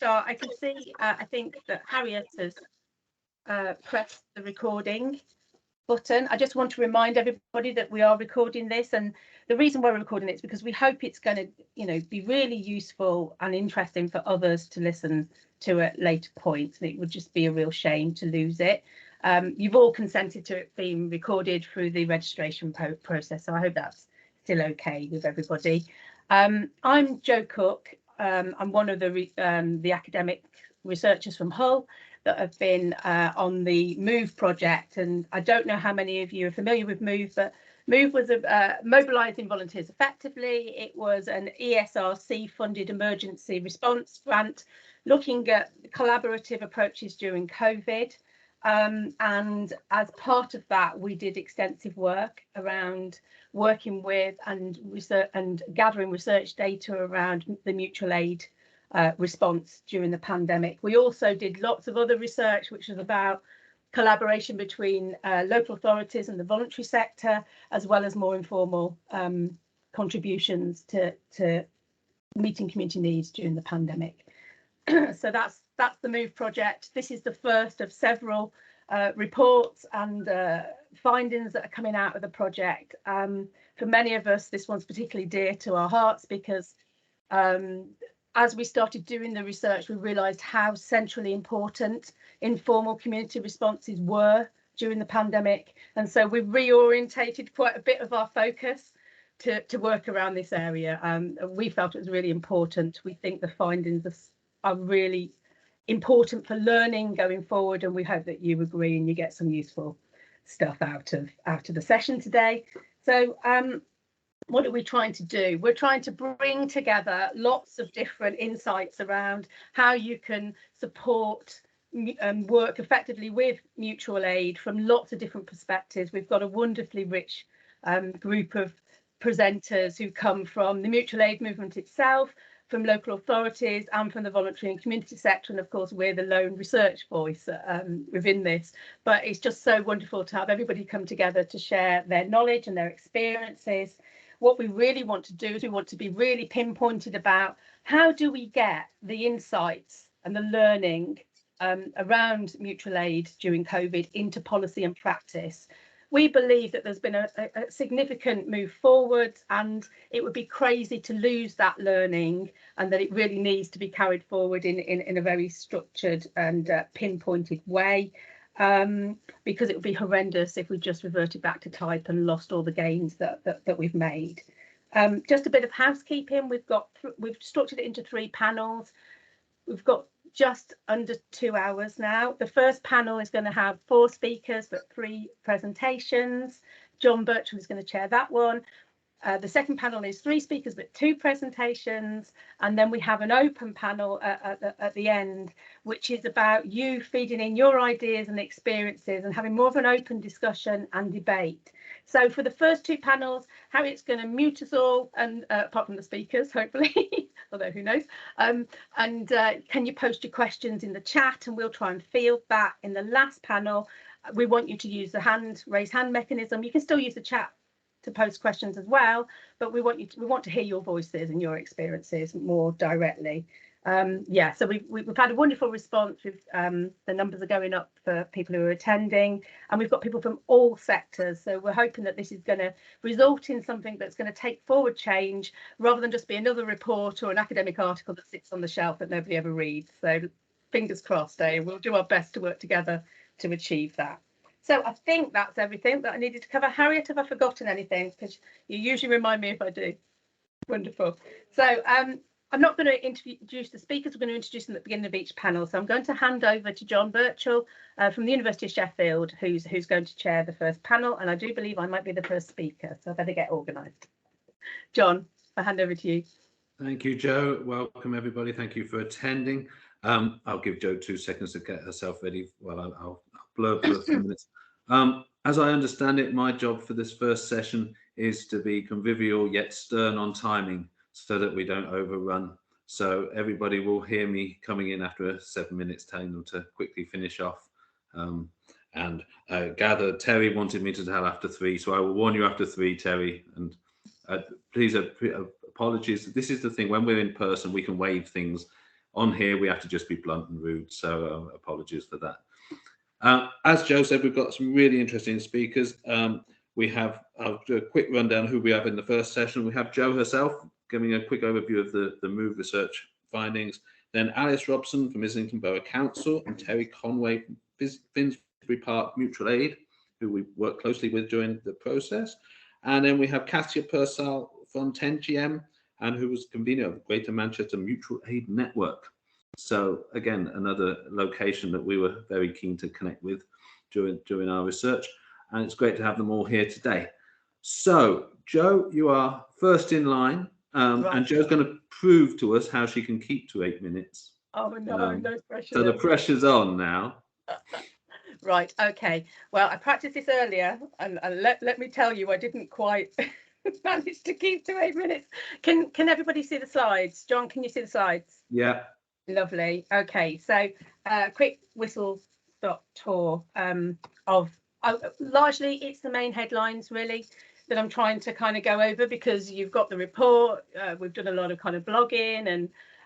start. I can see, I think that Harriet has pressed the recording button. I just want to remind everybody that we are recording this, and the reason why we're recording it is because we hope it's going to, you know, be really useful and interesting for others to listen to at later points, and it would just be a real shame to lose it. You've all consented to it being recorded through the registration process, so I hope that's still okay with everybody. I'm Jo Cook. I'm one of the academic researchers from Hull that have been on the MoVE project, and I don't know how many of you are familiar with MoVE, but MoVE was mobilising volunteers effectively. It was an ESRC funded emergency response grant looking at collaborative approaches during COVID, and as part of that we did extensive work around working with and research and gathering research data around the mutual aid response during the pandemic. We also did lots of other research which was about collaboration between local authorities and the voluntary sector, as well as more informal contributions to meeting community needs during the pandemic. So that's the MoVE project. This is the first of several reports and findings that are coming out of the project. For many of us, this one's particularly dear to our hearts because as we started doing the research, we realised how centrally important informal community responses were during the pandemic. And so we've reorientated quite a bit of our focus to work around this area. We felt it was really important. We think the findings are really important for learning going forward, and we hope that you agree and you get some useful stuff out of the session today. So what are we trying to do? We're trying to bring together lots of different insights around how you can support and work effectively with mutual aid from lots of different perspectives. We've got a wonderfully rich group of presenters who come from the mutual aid movement itself, from local authorities and from the voluntary and community sector, and of course we're the lone research voice within this. But it's just so wonderful to have everybody come together to share their knowledge and their experiences. What we really want to do is we want to be really pinpointed about how do we get the insights and the learning around mutual aid during COVID into policy and practice. We believe that there's been a significant move forward, and it would be crazy to lose that learning, and that it really needs to be carried forward in a very structured and pinpointed way, because it would be horrendous if we just reverted back to type and lost all the gains that we've made. Just a bit of housekeeping. We've structured it into 3 panels. We've got just under 2 hours now. The first panel is going to have 4 speakers but 3 presentations. John Birchall is going to chair that one. The second panel is 3 speakers but 2 presentations, and then we have an open panel at the end, which is about you feeding in your ideas and experiences and having more of an open discussion and debate. So for the first 2 panels, Harriet's going to mute us all, and apart from the speakers, hopefully, although who knows, and can you post your questions in the chat and we'll try and field that. In the last panel, we want you to use the raise hand mechanism. You can still use the chat to post questions as well, but we want to hear your voices and your experiences more directly. Yeah, so we've had a wonderful response. The numbers are going up for people who are attending, and we've got people from all sectors. So we're hoping that this is going to result in something that's going to take forward change, rather than just be another report or an academic article that sits on the shelf that nobody ever reads. So fingers crossed, eh? We'll do our best to work together to achieve that. So I think that's everything that I needed to cover. Harriet, have I forgotten anything? Because you usually remind me if I do. Wonderful. So I'm not going to introduce the speakers. We're going to introduce them at the beginning of each panel. So I'm going to hand over to John Birchall from the University of Sheffield, who's going to chair the first panel. And I do believe I might be the first speaker, so I better get organised. John, I hand over to you. Thank you, Jo. Welcome, everybody. Thank you for attending. I'll give Jo 2 seconds to get herself ready. Well, I'll blurb for a few minutes. As I understand it, my job for this first session is to be convivial yet stern on timing, so that we don't overrun. So everybody will hear me coming in after 7 minutes, telling them to quickly finish off. And gather, Terry wanted me to tell after 3, so I will warn you after 3, Terry. And please, apologies. This is the thing, when we're in person, we can waive things. on here we have to just be blunt and rude, so apologies for that. As Joe said, we've got some really interesting speakers. We have, I'll do a quick rundown of who we have in the first session. We have Jo herself giving a quick overview of the MoVE research findings. Then Alice Robson from Islington Borough Council and Terry Conway from Finsbury Park Mutual Aid, who we worked closely with during the process. And then we have Kasia Purcell from 10GM, and who was convener of the Greater Manchester Mutual Aid Network. So again, another location that we were very keen to connect with during our research. And it's great to have them all here today. So, Jo, you are first in line, right. And Jo's going to prove to us how she can keep to 8 minutes. Oh, no, no pressure. So the pressure's on now. Right, okay. Well, I practiced this earlier, and let me tell you, I didn't quite manage to keep to 8 minutes. Can everybody see the slides? John, can you see the slides? Yeah. Lovely. Okay, so quick whistle-stop tour of largely it's the main headlines really that I'm trying to kind of go over, because you've got the report. We've done a lot of kind of blogging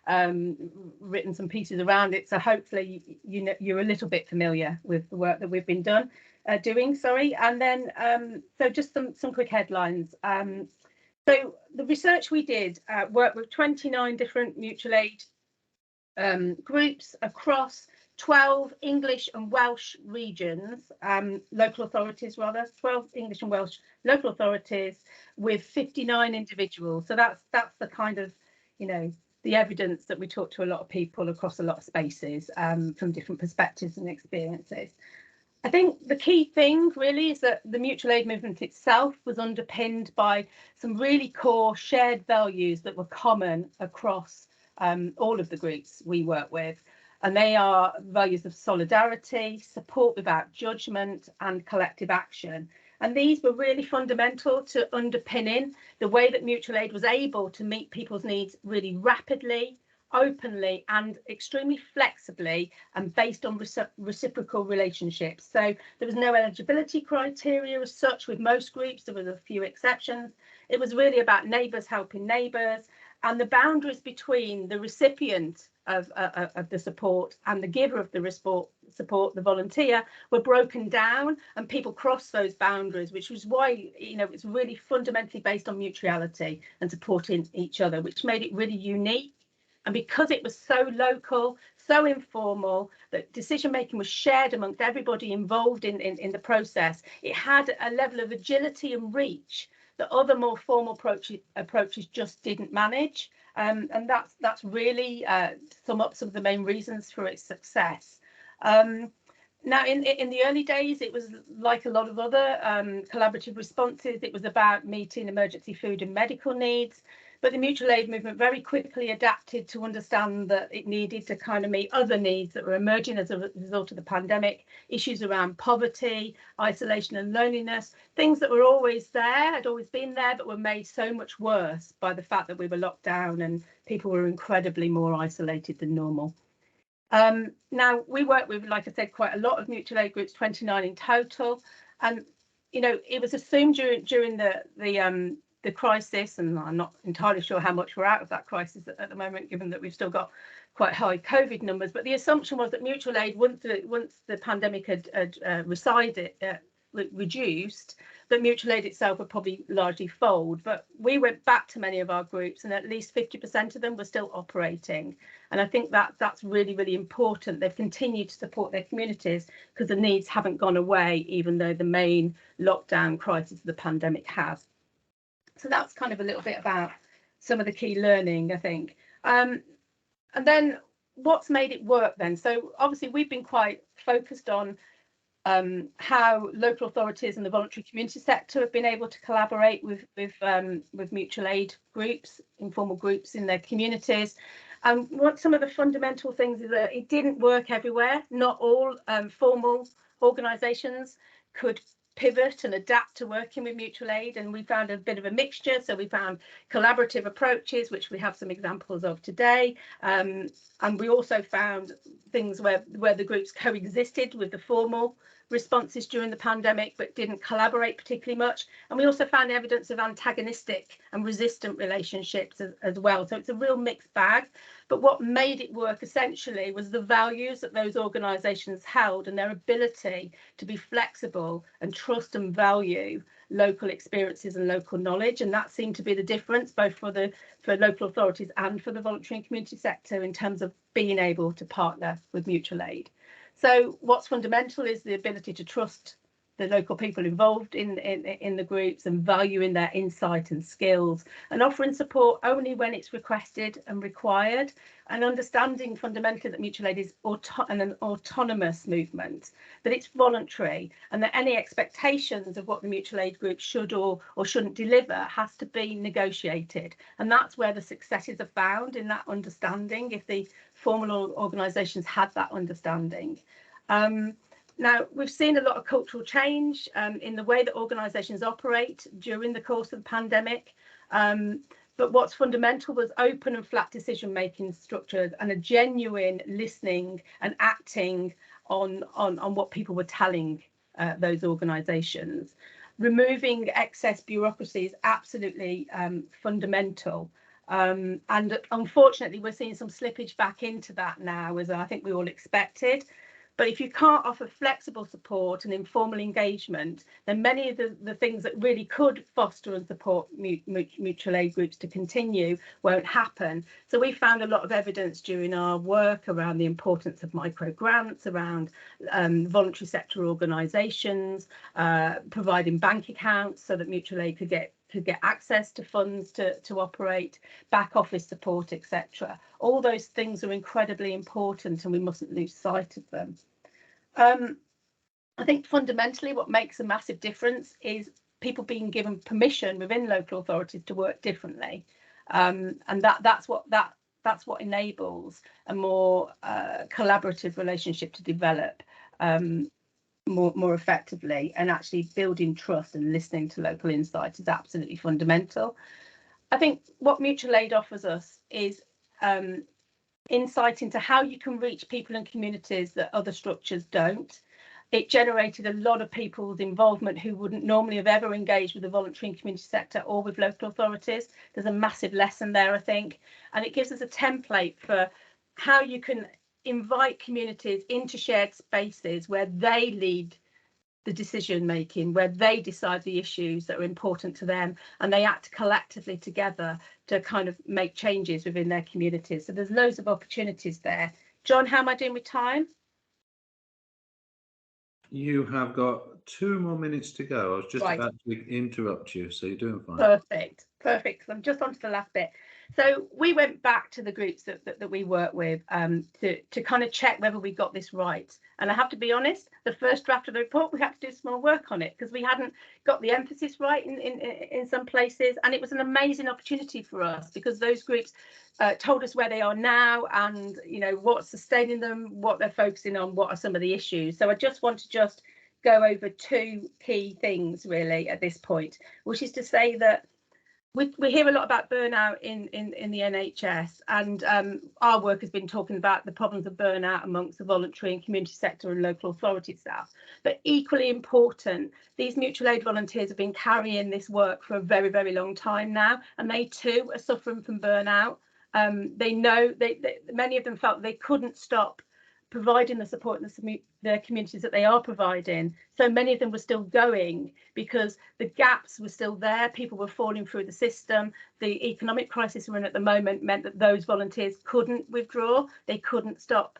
and written some pieces around it, so hopefully you're a little bit familiar with the work that we've been doing. And then so just some quick headlines. So the research we did worked with 29 different mutual aid groups across 12 English and Welsh regions, local authorities rather, 12 English and Welsh local authorities with 59 individuals. So that's the kind of, the evidence that we talk to a lot of people across a lot of spaces from different perspectives and experiences. I think the key thing really is that the mutual aid movement itself was underpinned by some really core shared values that were common across all of the groups we work with. And they are values of solidarity, support without judgment, and collective action. And these were really fundamental to underpinning the way that mutual aid was able to meet people's needs really rapidly, openly, and extremely flexibly, and based on reciprocal relationships. So there was no eligibility criteria as such with most groups. There was a few exceptions. It was really about neighbours helping neighbours, and the boundaries between the recipient of the support and the giver of the support, the volunteer, were broken down, and people crossed those boundaries, which was why it's really fundamentally based on mutuality and supporting each other, which made it really unique. And because it was so local, so informal, that decision making was shared amongst everybody involved in the process, it had a level of agility and reach that other more formal approaches just didn't manage. And that's really sum up some of the main reasons for its success. Now, in the early days, it was like a lot of other collaborative responses. It was about meeting emergency food and medical needs. But the mutual aid movement very quickly adapted to understand that it needed to kind of meet other needs that were emerging as a result of the pandemic, issues around poverty, isolation and loneliness, things that were always there, had always been there, but were made so much worse by the fact that we were locked down and people were incredibly more isolated than normal. Now, we work with, like I said, quite a lot of mutual aid groups, 29 in total. And, it was assumed during the crisis, and I'm not entirely sure how much we're out of that crisis at the moment, given that we've still got quite high COVID numbers. But the assumption was that mutual aid, once the pandemic had reduced, that mutual aid itself would probably largely fold. But we went back to many of our groups, and at least 50% of them were still operating. And I think that's really, really important. They've continued to support their communities because the needs haven't gone away, even though the main lockdown crisis of the pandemic has. So that's kind of a little bit about some of the key learning, I think. And then what's made it work then? So obviously we've been quite focused on how local authorities and the voluntary community sector have been able to collaborate with mutual aid groups, informal groups in their communities. And what some of the fundamental things is that it didn't work everywhere. Not all formal organisations could pivot and adapt to working with mutual aid, and we found a bit of a mixture. So we found collaborative approaches, which we have some examples of today, and we also found things where the groups coexisted with the formal responses during the pandemic, but didn't collaborate particularly much. And we also found evidence of antagonistic and resistant relationships as well. So it's a real mixed bag. But what made it work essentially was the values that those organisations held and their ability to be flexible and trust and value local experiences and local knowledge. And that seemed to be the difference both for local authorities and for the voluntary and community sector in terms of being able to partner with mutual aid. So what's fundamental is the ability to trust the local people involved in the groups and valuing their insight and skills, and offering support only when it's requested and required, and understanding fundamentally that mutual aid is an autonomous movement, that it's voluntary, and that any expectations of what the mutual aid group should or shouldn't deliver has to be negotiated. And that's where the successes are found, in that understanding, if the formal organisations had that understanding. Now, we've seen a lot of cultural change in the way that organisations operate during the course of the pandemic. But what's fundamental was open and flat decision-making structures and a genuine listening and acting on what people were telling those organisations. Removing excess bureaucracy is absolutely fundamental. And unfortunately, we're seeing some slippage back into that now, as I think we all expected. But if you can't offer flexible support and informal engagement, then many of the things that really could foster and support mutual aid groups to continue won't happen. So we found a lot of evidence during our work around the importance of micro grants, around voluntary sector organisations, providing bank accounts so that mutual aid could get access to funds to operate, back office support, etc. All those things are incredibly important and we mustn't lose sight of them. I think fundamentally what makes a massive difference is people being given permission within local authorities to work differently. And that's what enables a more collaborative relationship to develop more effectively, and actually building trust and listening to local insight is absolutely fundamental. I think what mutual aid offers us is insight into how you can reach people and communities that other structures don't. It generated a lot of people's involvement who wouldn't normally have ever engaged with the voluntary and community sector or with local authorities. There's a massive lesson there, I think, and it gives us a template for how you can invite communities into shared spaces where they lead the decision making, where they decide the issues that are important to them, and they act collectively together to kind of make changes within their communities. So there's loads of opportunities there. John, how am I doing with time? You have got 2 more minutes to go. I was just Right. about to interrupt you, so you're doing fine. Perfect. I'm just on to the last bit. So we went back to the groups that we work with to kind of check whether we got this right. And I have to be honest, the first draft of the report, we had to do some more work on it because we hadn't got the emphasis right in some places. And it was an amazing opportunity for us because those groups told us where they are now and, you know, what's sustaining them, what they're focusing on, what are some of the issues. So I just want to go over 2 key things really at this point, which is to say that we hear a lot about burnout in the NHS, and our work has been talking about the problems of burnout amongst the voluntary and community sector and local authority staff. But equally important, these mutual aid volunteers have been carrying this work for a very, very long time now, and they too are suffering from burnout. They know many of them felt they couldn't stop providing the support in their communities that they are providing. So many of them were still going because the gaps were still there. People were falling through the system. The economic crisis we're in at the moment meant that those volunteers couldn't withdraw. They couldn't stop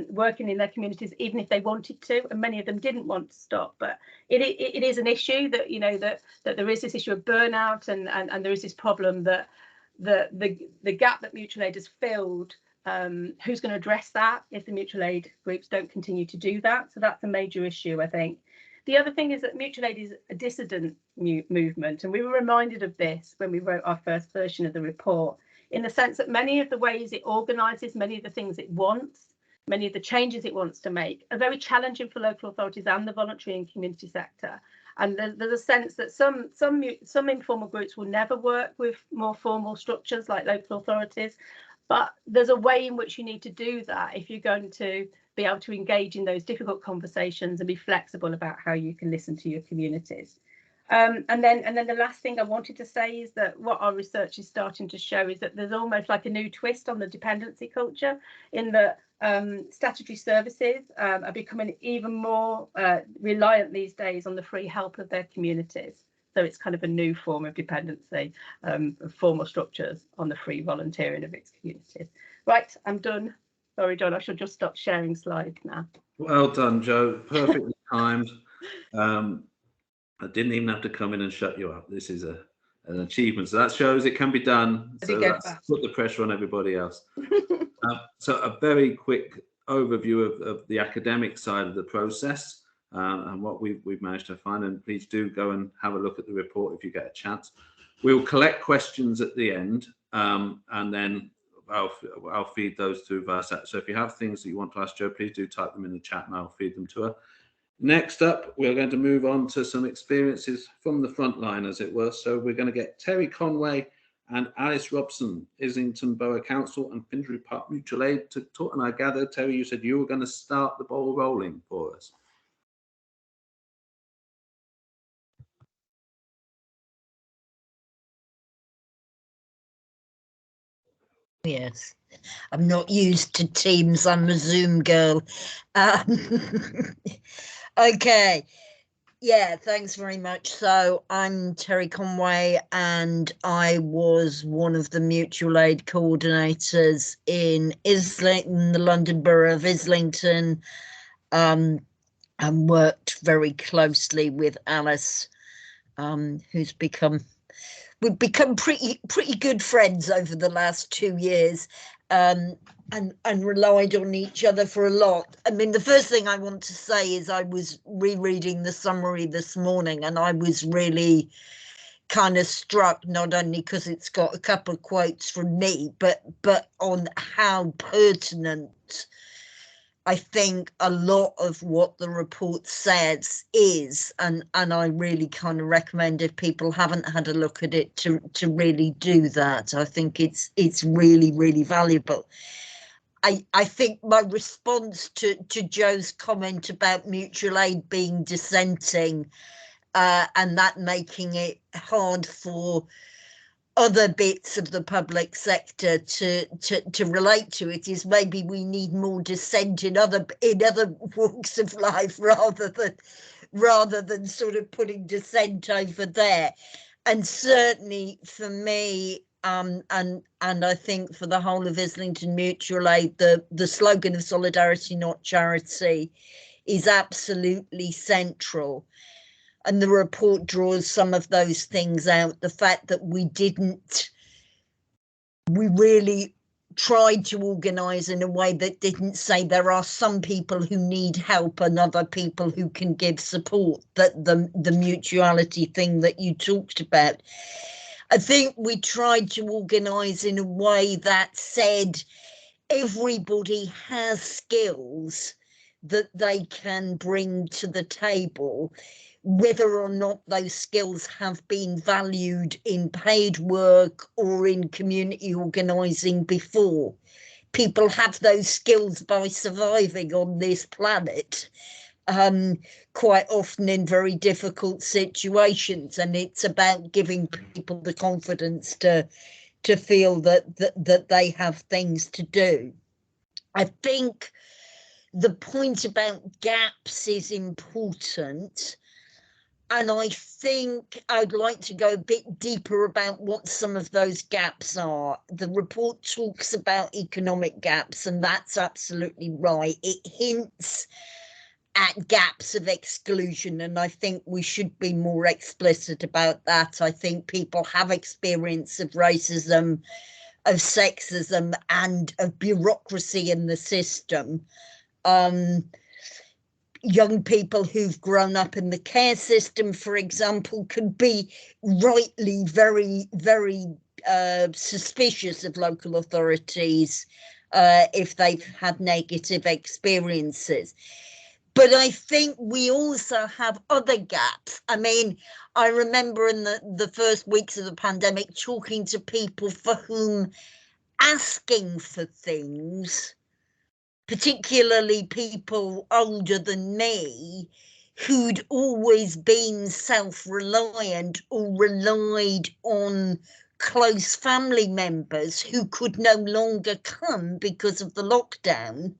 working in their communities, even if they wanted to, and many of them didn't want to stop. But it is an issue that, you know, that there is this issue of burnout, and there is this problem that the gap that mutual aid has filled. Who's going to address that if the mutual aid groups don't continue to do that? So that's a major issue, I think. The other thing is that mutual aid is a dissident movement, and we were reminded of this when we wrote our first version of the report, in the sense that many of the ways it organises, many of the things it wants, many of the changes it wants to make are very challenging for local authorities and the voluntary and community sector. And there's a sense that some informal groups will never work with more formal structures like local authorities. But there's a way in which you need to do that if you're going to be able to engage in those difficult conversations and be flexible about how you can listen to your communities. And then the last thing I wanted to say is that what our research is starting to show is that there's almost like a new twist on the dependency culture, in that statutory services are becoming even more reliant these days on the free help of their communities. So it's kind of a new form of dependency, formal structures on the free volunteering of its communities. Right, I'm done. Sorry, John, I should just stop sharing slides now. Well done, Joe. Perfectly timed. I didn't even have to come in and shut you up. This is an achievement. So that shows it can be done. So that's put the pressure on everybody else. So a very quick overview of the academic side of the process and what we've managed to find. And please do go and have a look at the report if you get a chance. We'll collect questions at the end, and then I'll feed those to Varsat. So if you have things that you want to ask Jo, please do type them in the chat and I'll feed them to her. Next up, we're going to move on to some experiences from the front line, as it were. So we're going to get Terry Conway and Alice Robson, Islington Borough Council and Finsbury Park Mutual Aid, to talk. And I gather, Terry, you said you were going to start the ball rolling for us. Yes, I'm not used to Teams. I'm a Zoom girl. Okay. Yeah, thanks very much. So I'm Terry Conway, and I was one of the mutual aid coordinators in Islington, the London Borough of Islington, and worked very closely with Alice, we've become pretty good friends over the last 2 years, and relied on each other for a lot. I mean, the first thing I want to say is I was rereading the summary this morning, and I was really kind of struck, not only because it's got a couple of quotes from me, but on how pertinent I think a lot of what the report says is, and I really kind of recommend, if people haven't had a look at it, to really do that. I think it's really, really valuable. I think my response to Joe's comment about mutual aid being dissenting, and that making it hard for other bits of the public sector to relate to it, is maybe we need more dissent in other walks of life, rather than sort of putting dissent over there. And certainly for me, and I think for the whole of Islington Mutual Aid, the slogan of solidarity, not charity, is absolutely central. And the report draws some of those things out. The fact that we really tried to organise in a way that didn't say there are some people who need help and other people who can give support, that the mutuality thing that you talked about. I think we tried to organise in a way that said everybody has skills that they can bring to the table, whether or not those skills have been valued in paid work or in community organising before. People have those skills by surviving on this planet, quite often in very difficult situations, and it's about giving people the confidence to feel that they have things to do. I think the point about gaps is important. And I think I'd like to go a bit deeper about what some of those gaps are. The report talks about economic gaps, and that's absolutely right. It hints at gaps of exclusion, and I think we should be more explicit about that. I think people have experience of racism, of sexism, and of bureaucracy in the system. Young people who've grown up in the care system, for example, could be rightly very, very suspicious of local authorities if they've had negative experiences. But I think we also have other gaps. I mean, I remember in the first weeks of the pandemic talking to people for whom asking for things, particularly people older than me, who'd always been self-reliant or relied on close family members who could no longer come because of the lockdown.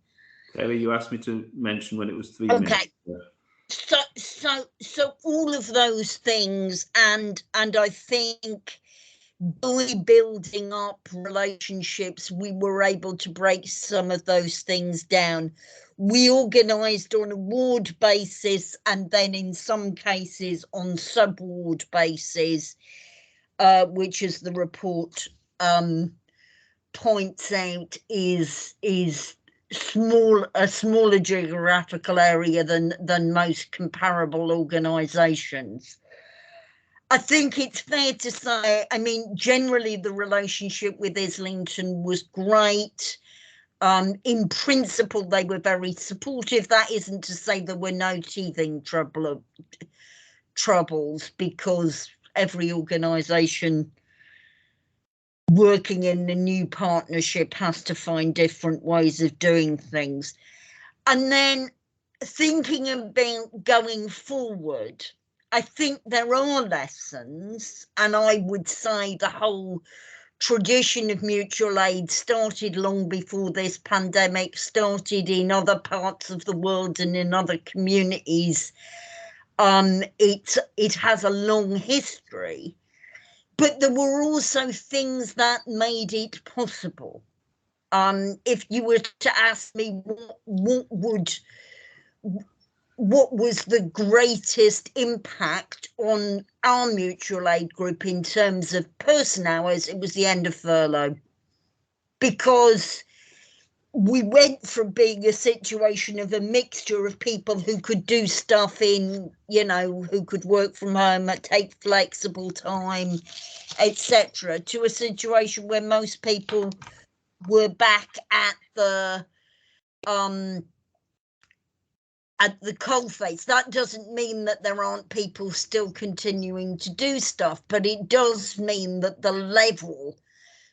Terry, you asked me to mention when it was 3 Okay. minutes. So all of those things, and I think by building up relationships, we were able to break some of those things down. We organised on a ward basis, and then in some cases on sub-ward basis, which, as the report points out, is a smaller geographical area than most comparable organisations. I think it's fair to say, I mean, generally the relationship with Islington was great. In principle, they were very supportive. That isn't to say there were no teething troubles, because every organisation working in a new partnership has to find different ways of doing things. And then thinking about going forward, I think there are lessons, and I would say the whole tradition of mutual aid started long before this pandemic, started in other parts of the world and in other communities. It has a long history, but there were also things that made it possible. If you were to ask me what was the greatest impact on our mutual aid group in terms of person hours, it was the end of furlough, because we went from being a situation of a mixture of people who could do stuff in, you know, who could work from home, take flexible time, etc., to a situation where most people were back at the coalface. That doesn't mean that there aren't people still continuing to do stuff, but it does mean that the level,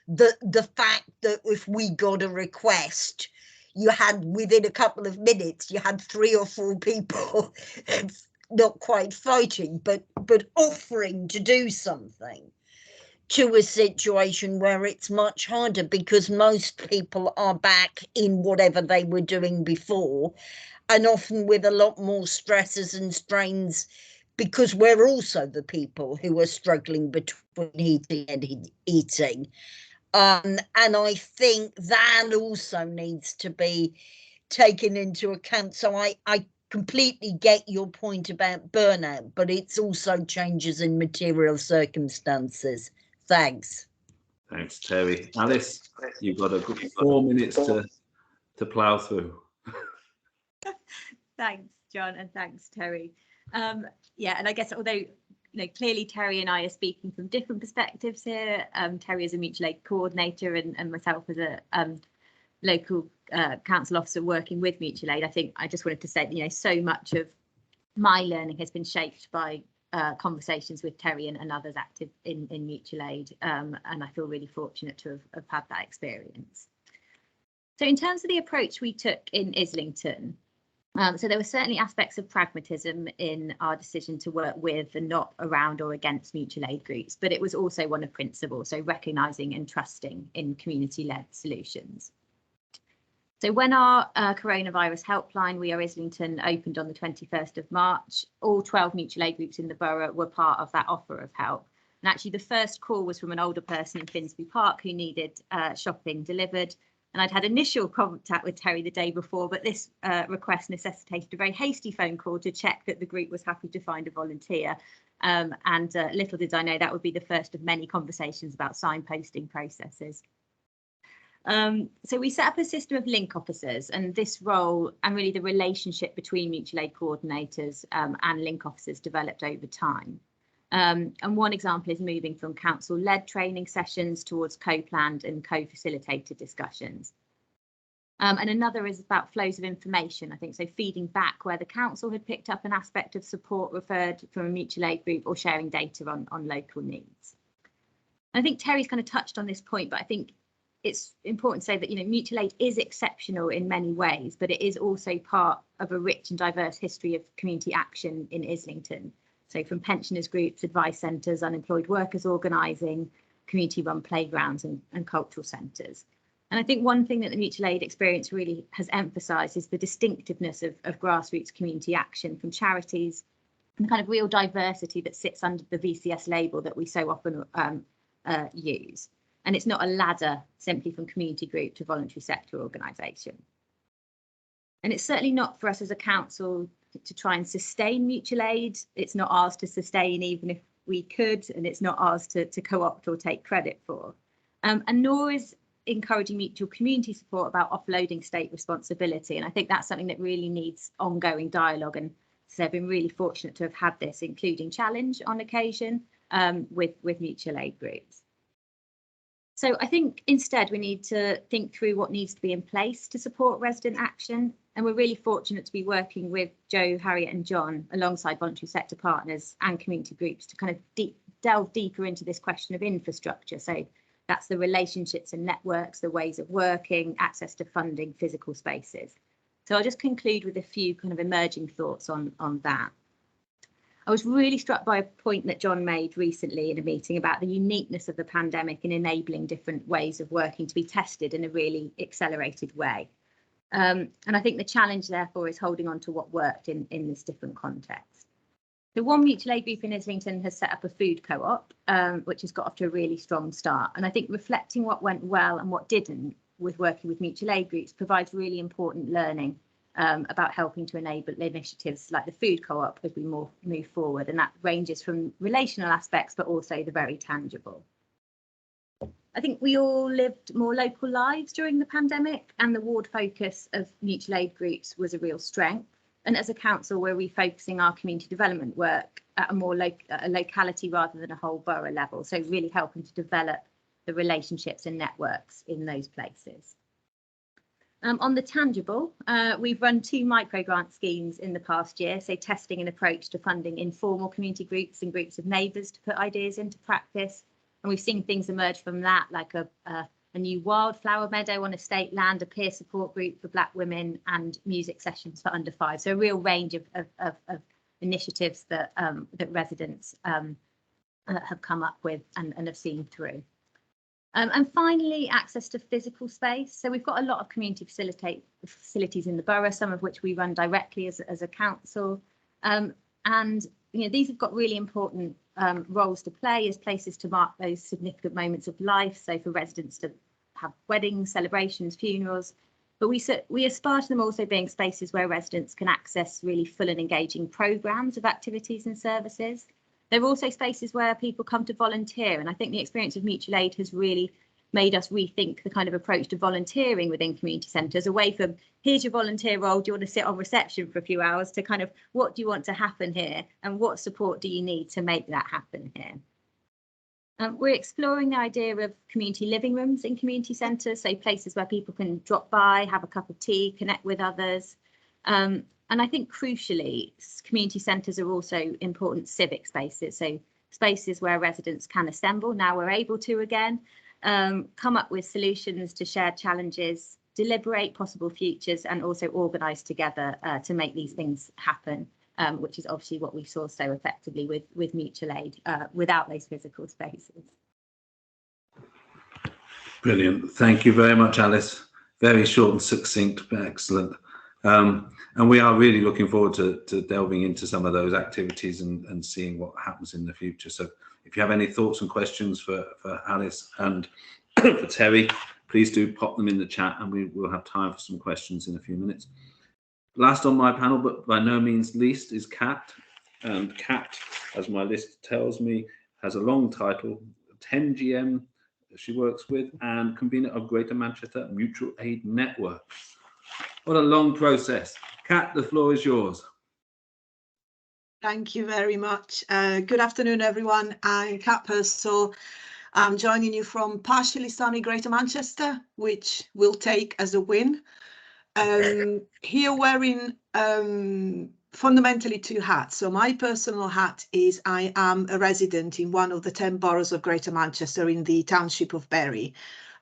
the fact that if we got a request, you had, within a couple of minutes, you had 3 or 4 people not quite fighting, but offering to do something, to a situation where it's much harder because most people are back in whatever they were doing before, and often with a lot more stresses and strains, because we're also the people who are struggling between eating and eating. And I think that also needs to be taken into account. So I completely get your point about burnout, but it's also changes in material circumstances. Thanks. Thanks, Terry. Alice, you've got a good 4 minutes to plough through. Thanks, John, and thanks, Terry. Yeah, and I guess although, you know, clearly Terry and I are speaking from different perspectives here. Terry is a mutual aid coordinator, and myself as a local council officer working with mutual aid. I think I just wanted to say, you know, so much of my learning has been shaped by conversations with Terry and others active in mutual aid, and I feel really fortunate to have had that experience. So in terms of the approach we took in Islington, so there were certainly aspects of pragmatism in our decision to work with and not around or against mutual aid groups, but it was also one of principle, so recognising and trusting in community-led solutions. So when our coronavirus helpline, We Are Islington, opened on the 21st of March, all 12 mutual aid groups in the borough were part of that offer of help. And actually the first call was from an older person in Finsbury Park who needed shopping delivered. And I'd had initial contact with Terry the day before, but this request necessitated a very hasty phone call to check that the group was happy to find a volunteer. And little did I know that would be the first of many conversations about signposting processes. So we set up a system of link officers, and this role and really the relationship between mutual aid coordinators and link officers developed over time. And one example is moving from council-led training sessions towards co-planned and co-facilitated discussions. And another is about flows of information, I think, so feeding back where the council had picked up an aspect of support referred from a mutual aid group or sharing data on local needs. I think Terry's kind of touched on this point, but I think it's important to say that, mutual aid is exceptional in many ways, but it is also part of a rich and diverse history of community action in Islington. So from pensioners groups, advice centres, unemployed workers organising, community-run playgrounds and cultural centres. And I think one thing that the mutual aid experience really has emphasised is the distinctiveness of grassroots community action from charities and the kind of real diversity that sits under the VCS label that we so often use. And it's not a ladder simply from community group to voluntary sector organisation. And it's certainly not for us as a council to try and sustain mutual aid. It's not ours to sustain even if we could, and it's not ours to co-opt or take credit for. And nor is encouraging mutual community support about offloading state responsibility. And I think that's something that really needs ongoing dialogue. And so I've been really fortunate to have had this, including challenge on occasion with mutual aid groups. So I think instead we need to think through what needs to be in place to support resident action. And we're really fortunate to be working with Jo, Harriet and John alongside voluntary sector partners and community groups to kind of delve deeper into this question of infrastructure. So that's the relationships and networks, the ways of working, access to funding, physical spaces. So I'll just conclude with a few kind of emerging thoughts on that. I was really struck by a point that John made recently in a meeting about the uniqueness of the pandemic in enabling different ways of working to be tested in a really accelerated way. And I think the challenge, therefore, is holding on to what worked in this different context. The one mutual aid group in Islington has set up a food co-op, which has got off to a really strong start. And I think reflecting what went well and what didn't with working with mutual aid groups provides really important learning about helping to enable initiatives like the food co-op as we move forward. And that ranges from relational aspects, but also the very tangible. I think we all lived more local lives during the pandemic, and the ward focus of mutual aid groups was a real strength. And as a council, we're refocusing our community development work at a more locality rather than a whole borough level. So really helping to develop the relationships and networks in those places. On the tangible, we've run 2 micro grant schemes in the past year, so testing an approach to funding informal community groups and groups of neighbours to put ideas into practice. And we've seen things emerge from that, like a new wildflower meadow on estate land, a peer support group for Black women, and music sessions for under 5. So a real range of initiatives that residents have come up with and have seen through. And finally, access to physical space. So we've got a lot of community facilities in the borough, some of which we run directly as a council. And these have got really important roles to play as places to mark those significant moments of life. So for residents to have weddings, celebrations, funerals. But we aspire to them also being spaces where residents can access really full and engaging programmes of activities and services. They're also spaces where people come to volunteer, and I think the experience of mutual aid has really made us rethink the kind of approach to volunteering within community centres, away from here's your volunteer role, do you want to sit on reception for a few hours, to kind of what do you want to happen here and what support do you need to make that happen here. We're exploring the idea of community living rooms in community centres, so places where people can drop by, have a cup of tea, connect with others. And I think crucially, community centres are also important civic spaces, so spaces where residents can assemble, now we're able to again, come up with solutions to shared challenges, deliberate possible futures, and also organise together to make these things happen, which is obviously what we saw so effectively with mutual aid without those physical spaces. Brilliant. Thank you very much, Alice. Very short and succinct, but excellent. And we are really looking forward to delving into some of those activities and seeing what happens in the future. So if you have any thoughts and questions for Alice and for Terry, please do pop them in the chat and we will have time for some questions in a few minutes. Last on my panel, but by no means least, is Kat. And Kat, as my list tells me, has a long title, 10 GM she works with, and convener of Greater Manchester Mutual Aid Network. What a long process. Kat, the floor is yours. Thank you very much. Good afternoon, everyone. I'm Kat Purcell. I'm joining you from partially sunny Greater Manchester, which we'll take as a win. Here wearing fundamentally 2 hats. So my personal hat is I am a resident in one of the 10 boroughs of Greater Manchester in the township of Bury.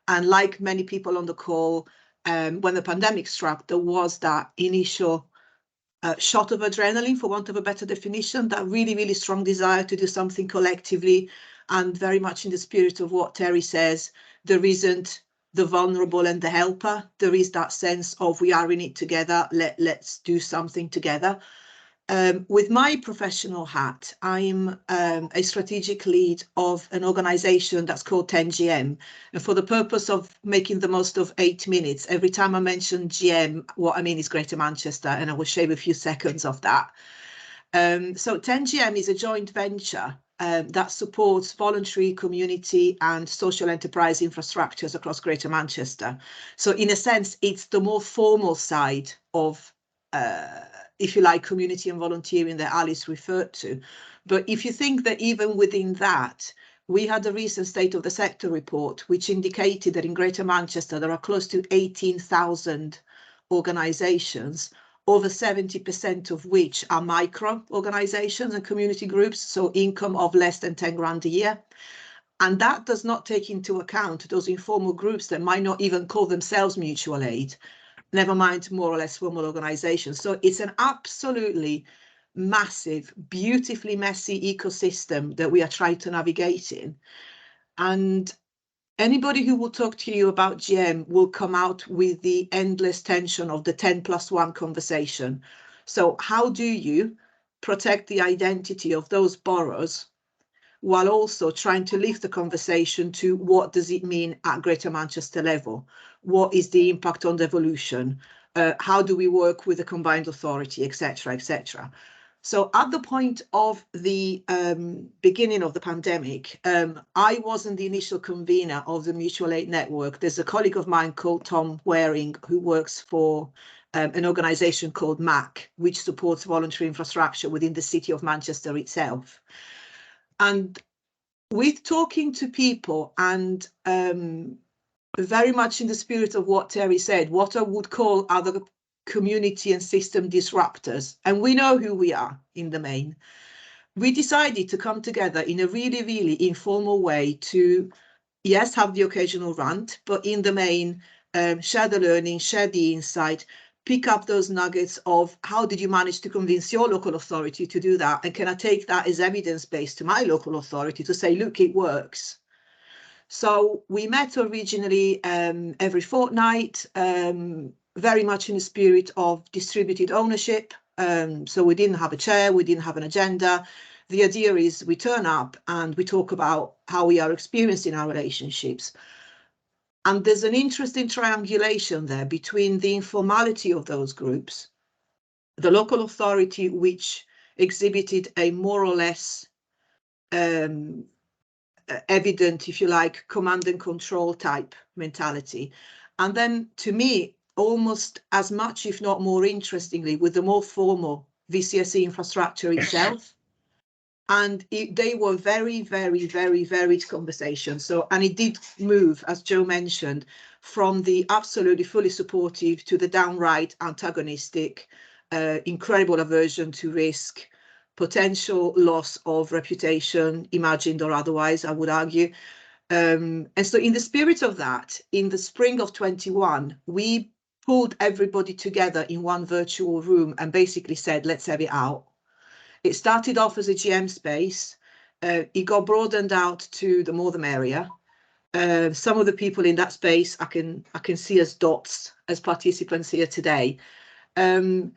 And like many people on the call, when the pandemic struck, there was that initial shot of adrenaline, for want of a better definition, that really, really strong desire to do something collectively, and very much in the spirit of what Terry says, there isn't the vulnerable and the helper. There is that sense of we are in it together, let's do something together. With my professional hat, I'm a strategic lead of an organization that's called 10GM. And for the purpose of making the most of 8 minutes, every time I mention GM, what I mean is Greater Manchester, and I will shave a few seconds of that. So 10GM is a joint venture that supports voluntary, community and social enterprise infrastructures across Greater Manchester. So in a sense, it's the more formal side of if you like, community and volunteering that Alice referred to. But if you think that even within that, we had a recent State of the Sector report, which indicated that in Greater Manchester, there are close to 18,000 organisations, over 70% of which are micro organisations and community groups, so income of less than 10 grand a year. And that does not take into account those informal groups that might not even call themselves mutual aid, never mind more or less formal organizations. So it's an absolutely massive, beautifully messy ecosystem that we are trying to navigate in. And anybody who will talk to you about GM will come out with the endless tension of the 10+1 conversation. So how do you protect the identity of those boroughs while also trying to lift the conversation to what does it mean at Greater Manchester level? What is the impact on devolution? How do we work with the combined authority, etc., etc. So at the point of the beginning of the pandemic, I wasn't the initial convener of the mutual aid network. There's a colleague of mine called Tom Waring who works for an organisation called MAC, which supports voluntary infrastructure within the city of Manchester itself. And with talking to people and very much in the spirit of what Terry said, what I would call other community and system disruptors, and we know who we are in the main, we decided to come together in a really, really informal way to, yes, have the occasional rant, but in the main, share the learning, share the insight, pick up those nuggets of how did you manage to convince your local authority to do that? And can I take that as evidence-based to my local authority to say, look, it works. So we met originally every fortnight, very much in the spirit of distributed ownership. So we didn't have a chair, we didn't have an agenda. The idea is we turn up and we talk about how we are experiencing our relationships. And there's an interesting triangulation there between the informality of those groups, the local authority, which exhibited a more or less evident, if you like, command and control type mentality. And then to me, almost as much, if not more interestingly, with the more formal VCSE infrastructure itself. And they were very, very, very varied conversations. So, and it did move, as Joe mentioned, from the absolutely fully supportive to the downright antagonistic, incredible aversion to risk, potential loss of reputation, imagined or otherwise, I would argue. And so in the spirit of that, in the spring of 21, we pulled everybody together in one virtual room and basically said, let's have it out. It started off as a GM space. It got broadened out to the more the merrier. Some of the people in that space I can see as dots as participants here today. And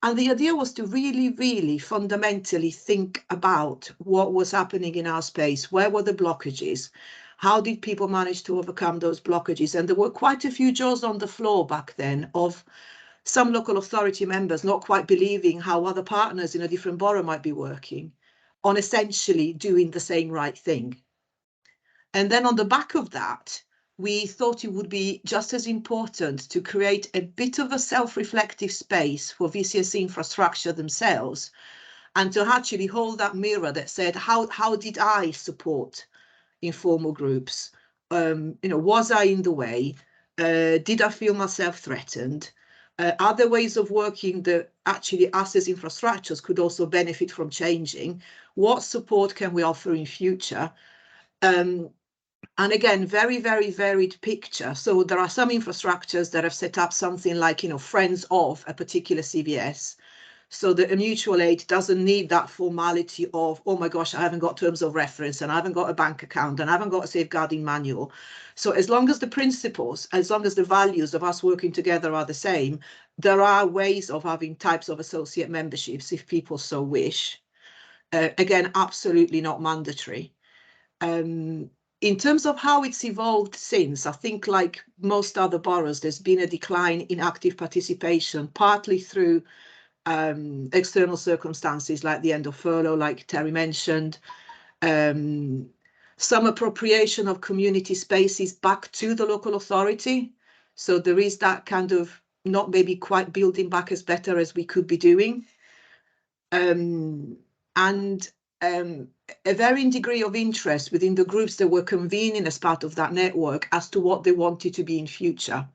the idea was to really, really fundamentally think about what was happening in our space. Where were the blockages? How did people manage to overcome those blockages? And there were quite a few jaws on the floor back then of some local authority members not quite believing how other partners in a different borough might be working on essentially doing the same right thing. And then on the back of that, we thought it would be just as important to create a bit of a self-reflective space for VCSE infrastructure themselves and to actually hold that mirror that said, how did I support informal groups? Was I in the way? Did I feel myself threatened? Are there ways of working that actually us as infrastructures could also benefit from changing? What support can we offer in future? And again, very, very varied picture. So there are some infrastructures that have set up something like, friends of a particular CVS. So that a mutual aid doesn't need that formality of, oh my gosh, I haven't got terms of reference and I haven't got a bank account and I haven't got a safeguarding manual. So as long as the principles, as long as the values of us working together are the same, there are ways of having types of associate memberships if people so wish. Again, absolutely not mandatory. In terms of how it's evolved since, I think like most other boroughs, there's been a decline in active participation, partly through external circumstances like the end of furlough, like Terry mentioned, some appropriation of community spaces back to the local authority. So there is that kind of not maybe quite building back as better as we could be doing. And a varying degree of interest within the groups that were convening as part of that network as to what they wanted to be in future.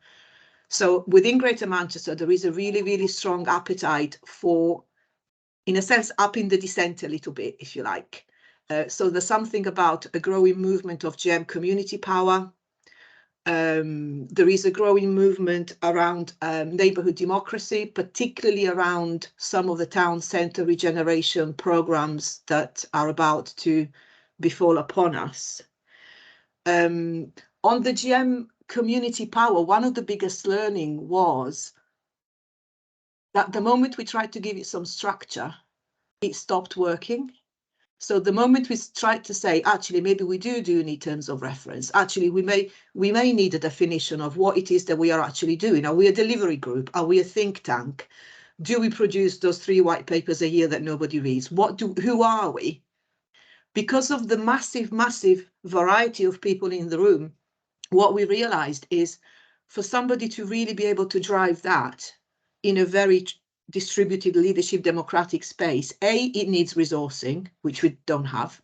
So within Greater Manchester, there is a really, really strong appetite for, in a sense, upping the descent a little bit, if you like. So there's something about a growing movement of GM community power. There is a growing movement around neighbourhood democracy, particularly around some of the town centre regeneration programmes that are about to befall upon us. On the GM community power, one of the biggest learning was that the moment we tried to give it some structure, it stopped working. So the moment we tried to say, actually, maybe we do need terms of reference. Actually, we may need a definition of what it is that we are actually doing. Are we a delivery group? Are we a think tank? Do we produce those 3 white papers a year that nobody reads? Who are we? Because of the massive, massive variety of people in the room, what we realized is for somebody to really be able to drive that in a very distributed leadership democratic space, it needs resourcing, which we don't have,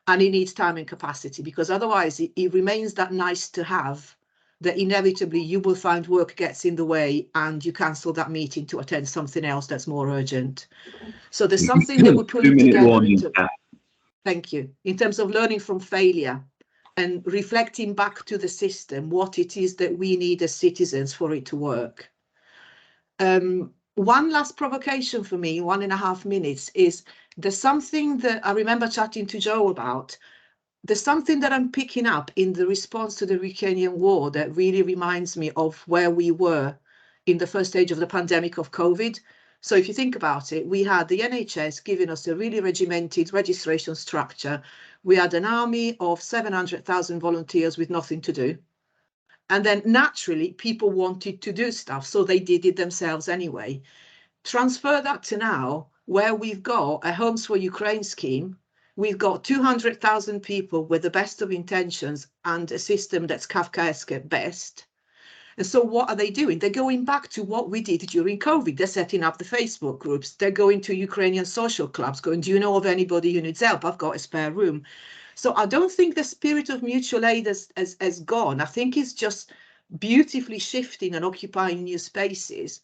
and it needs time and capacity, because otherwise it remains that nice to have that inevitably you will find work gets in the way and you cancel that meeting to attend something else that's more urgent. So there's something that we're putting together. Thank you. In terms of learning from failure and reflecting back to the system, what it is that we need as citizens for it to work. One last provocation for me, 1.5 minutes, is there's something that I remember chatting to Joe about. There's something that I'm picking up in the response to the Ukrainian war that really reminds me of where we were in the first stage of the pandemic of COVID. So if you think about it, we had the NHS giving us a really regimented registration structure. We had an army of 700,000 volunteers with nothing to do. And then naturally, people wanted to do stuff, so they did it themselves anyway. Transfer that to now, where we've got a Homes for Ukraine scheme. We've got 200,000 people with the best of intentions and a system that's Kafkaesque at best. And so what are they doing? They're going back to what we did during COVID. They're setting up the Facebook groups. They're going to Ukrainian social clubs, going, do you know of anybody who needs help? I've got a spare room. So I don't think the spirit of mutual aid has gone. I think it's just beautifully shifting and occupying new spaces,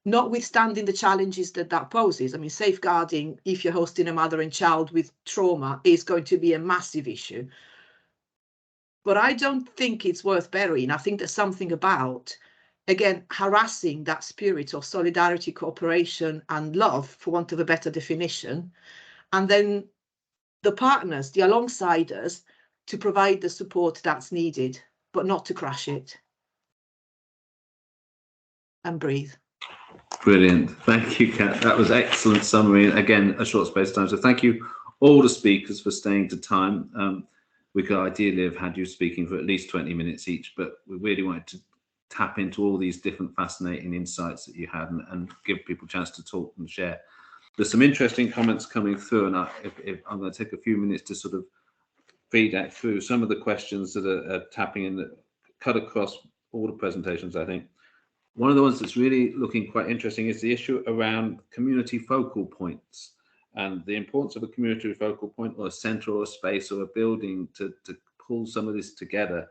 notwithstanding the challenges that poses. I mean, safeguarding, if you're hosting a mother and child with trauma, is going to be a massive issue. But I don't think it's worth burying. I think there's something about, again, harassing that spirit of solidarity, cooperation and love, for want of a better definition, and then the partners, the alongsiders, to provide the support that's needed, but not to crash it. And breathe. Brilliant. Thank you, Kat. That was excellent summary. Again, a short space of time. So thank you all the speakers for staying to time. We could ideally have had you speaking for at least 20 minutes each, but we really wanted to tap into all these different fascinating insights that you had and give people a chance to talk and share. There's some interesting comments coming through, and I'm going to take a few minutes to sort of feed that through some of the questions that are tapping in that cut across all the presentations, I think. One of the ones that's really looking quite interesting is the issue around community focal points and the importance of a community focal point or a centre or a space or a building to pull some of this together.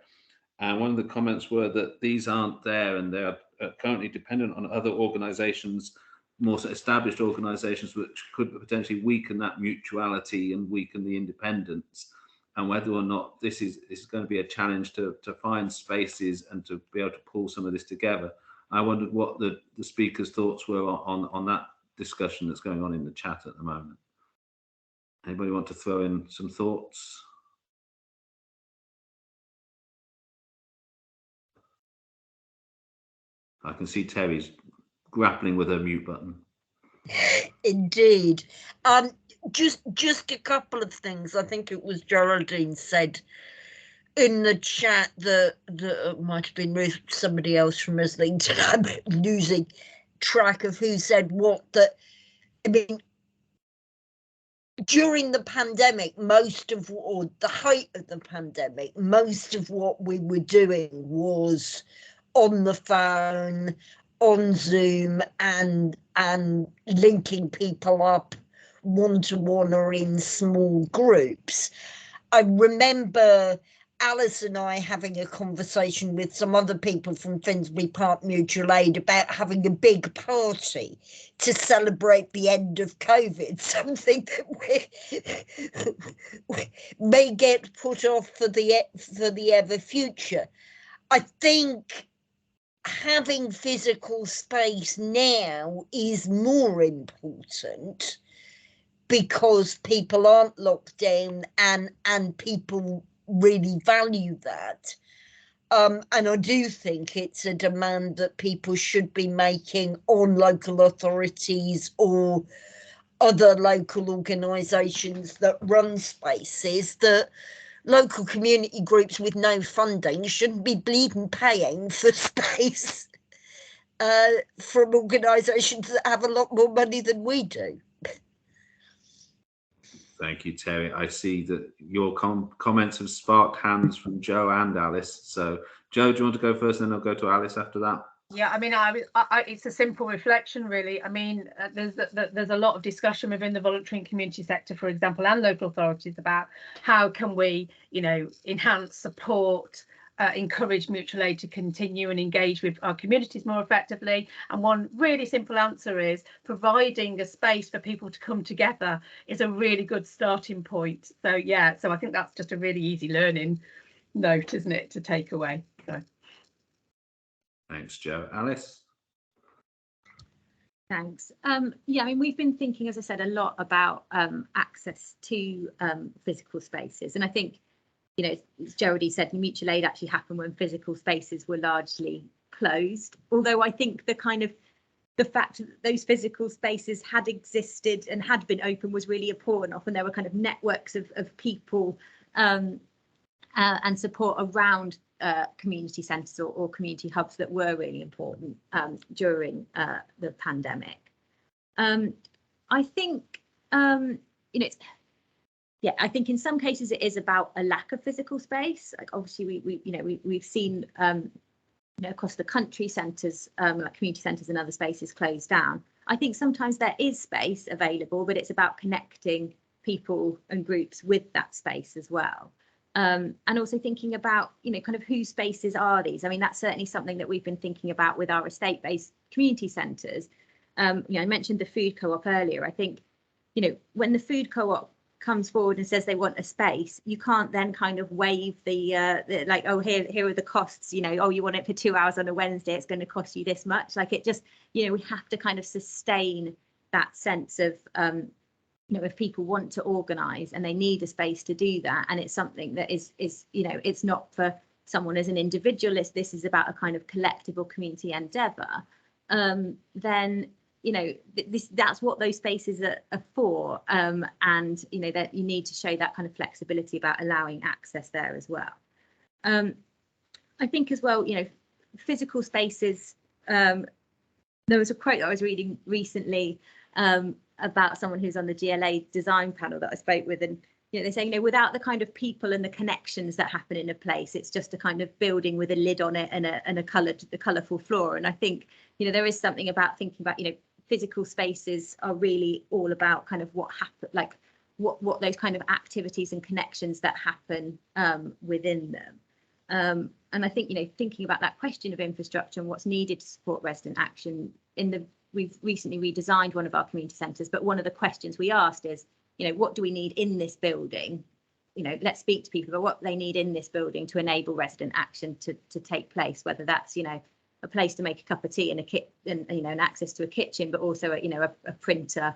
And one of the comments were that these aren't there and they are currently dependent on other organisations, more established organisations, which could potentially weaken that mutuality and weaken the independence. and whether or not this is going to be a challenge to find spaces and to be able to pull some of this together. I wondered what the speakers' thoughts were on that discussion that's going on in the chat at the moment. Anybody want to throw in some thoughts? I can see Terry's grappling with her mute button. Indeed. Just a couple of things. I think it was Geraldine said in the chat that might have been somebody else from Islington. I'm losing track of who said what. That, I mean, during the pandemic, or the height of the pandemic, most of what we were doing was on the phone, on Zoom, and linking people up one-to-one or in small groups. I remember Alice and I having a conversation with some other people from Finsbury Park Mutual Aid about having a big party to celebrate the end of COVID, something that we may get put off for the ever future. I think having physical space now is more important because people aren't locked down and people really value that. And I do think it's a demand that people should be making on local authorities or other local organisations that run spaces, that local community groups with no funding shouldn't be bleeding paying for space from organisations that have a lot more money than we do. Thank you, Terry. I see that your comments have sparked hands from Joe and Alice. So, Joe, do you want to go first, and then I'll go to Alice after that? Yeah, I mean, it's a simple reflection, really. I mean, there's a lot of discussion within the voluntary and community sector, for example, and local authorities about how can we, enhance, support, encourage mutual aid to continue and engage with our communities more effectively. And one really simple answer is providing a space for people to come together is a really good starting point. So yeah, so I think that's just a really easy learning note, isn't it, to take away. So thanks, Joe. Alice? Thanks. Yeah, I mean, we've been thinking, as I said, a lot about access to physical spaces, and I think, as Geraldine said, mutual aid actually happened when physical spaces were largely closed. Although I think the fact that those physical spaces had existed and had been open was really important. Often there were kind of networks of people and support around community centres or community hubs that were really important during the pandemic. I think, I think in some cases it is about a lack of physical space. Like obviously we've seen across the country centres, like community centres and other spaces closed down. I think sometimes there is space available, but it's about connecting people and groups with that space as well. And also thinking about, kind of whose spaces are these? I mean, that's certainly something that we've been thinking about with our estate-based community centres. I mentioned the food co-op earlier. I think, when the food co-op comes forward and says they want a space, you can't then kind of waive the like, oh, here are the costs, oh, you want it for 2 hours on a Wednesday, it's going to cost you this much. Like it just, we have to kind of sustain that sense of, if people want to organise and they need a space to do that, and it's something that is it's not for someone as an individualist, this is about a kind of collective or community endeavour, then that's what those spaces are for, and that you need to show that kind of flexibility about allowing access there as well. I think as well, physical spaces, there was a quote I was reading recently about someone who's on the GLA design panel that I spoke with, and they say, without the kind of people and the connections that happen in a place, it's just a kind of building with a lid on it and a colourful floor. And I think there is something about thinking about physical spaces are really all about kind of what happen, like what those kind of activities and connections that happen within them. And I think thinking about that question of infrastructure and what's needed to support resident action, we've recently redesigned one of our community centres, but one of the questions we asked is, what do we need in this building you know, let's speak to people about what they need in this building to enable resident action to take place, whether that's, you know, a place to make a cup of tea and a kit and, you know, and access to a kitchen, but also you know, a printer,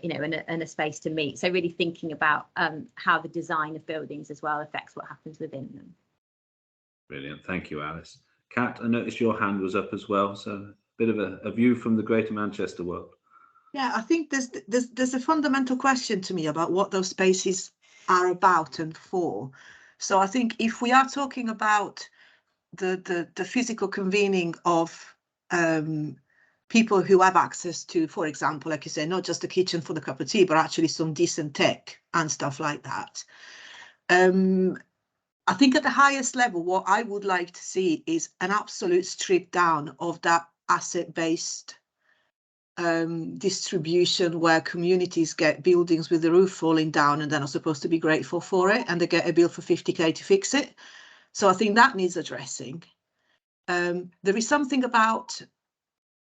you know, and a space to meet. So really thinking about how the design of buildings as well affects what happens within them. Brilliant, thank you, Alice. Kat, I noticed your hand was up as well, so a bit of a view from the Greater Manchester world. Yeah, I think there's a fundamental question to me about what those spaces are about and for. So I think if we are talking about the physical convening of people who have access to, for example, like you say, not just a kitchen for the cup of tea, but actually some decent tech and stuff like that. I think at the highest level, what I would like to see is an absolute strip down of that asset-based distribution where communities get buildings with the roof falling down and then are supposed to be grateful for it, and they get a bill for 50k to fix it. So I think that needs addressing. There is something about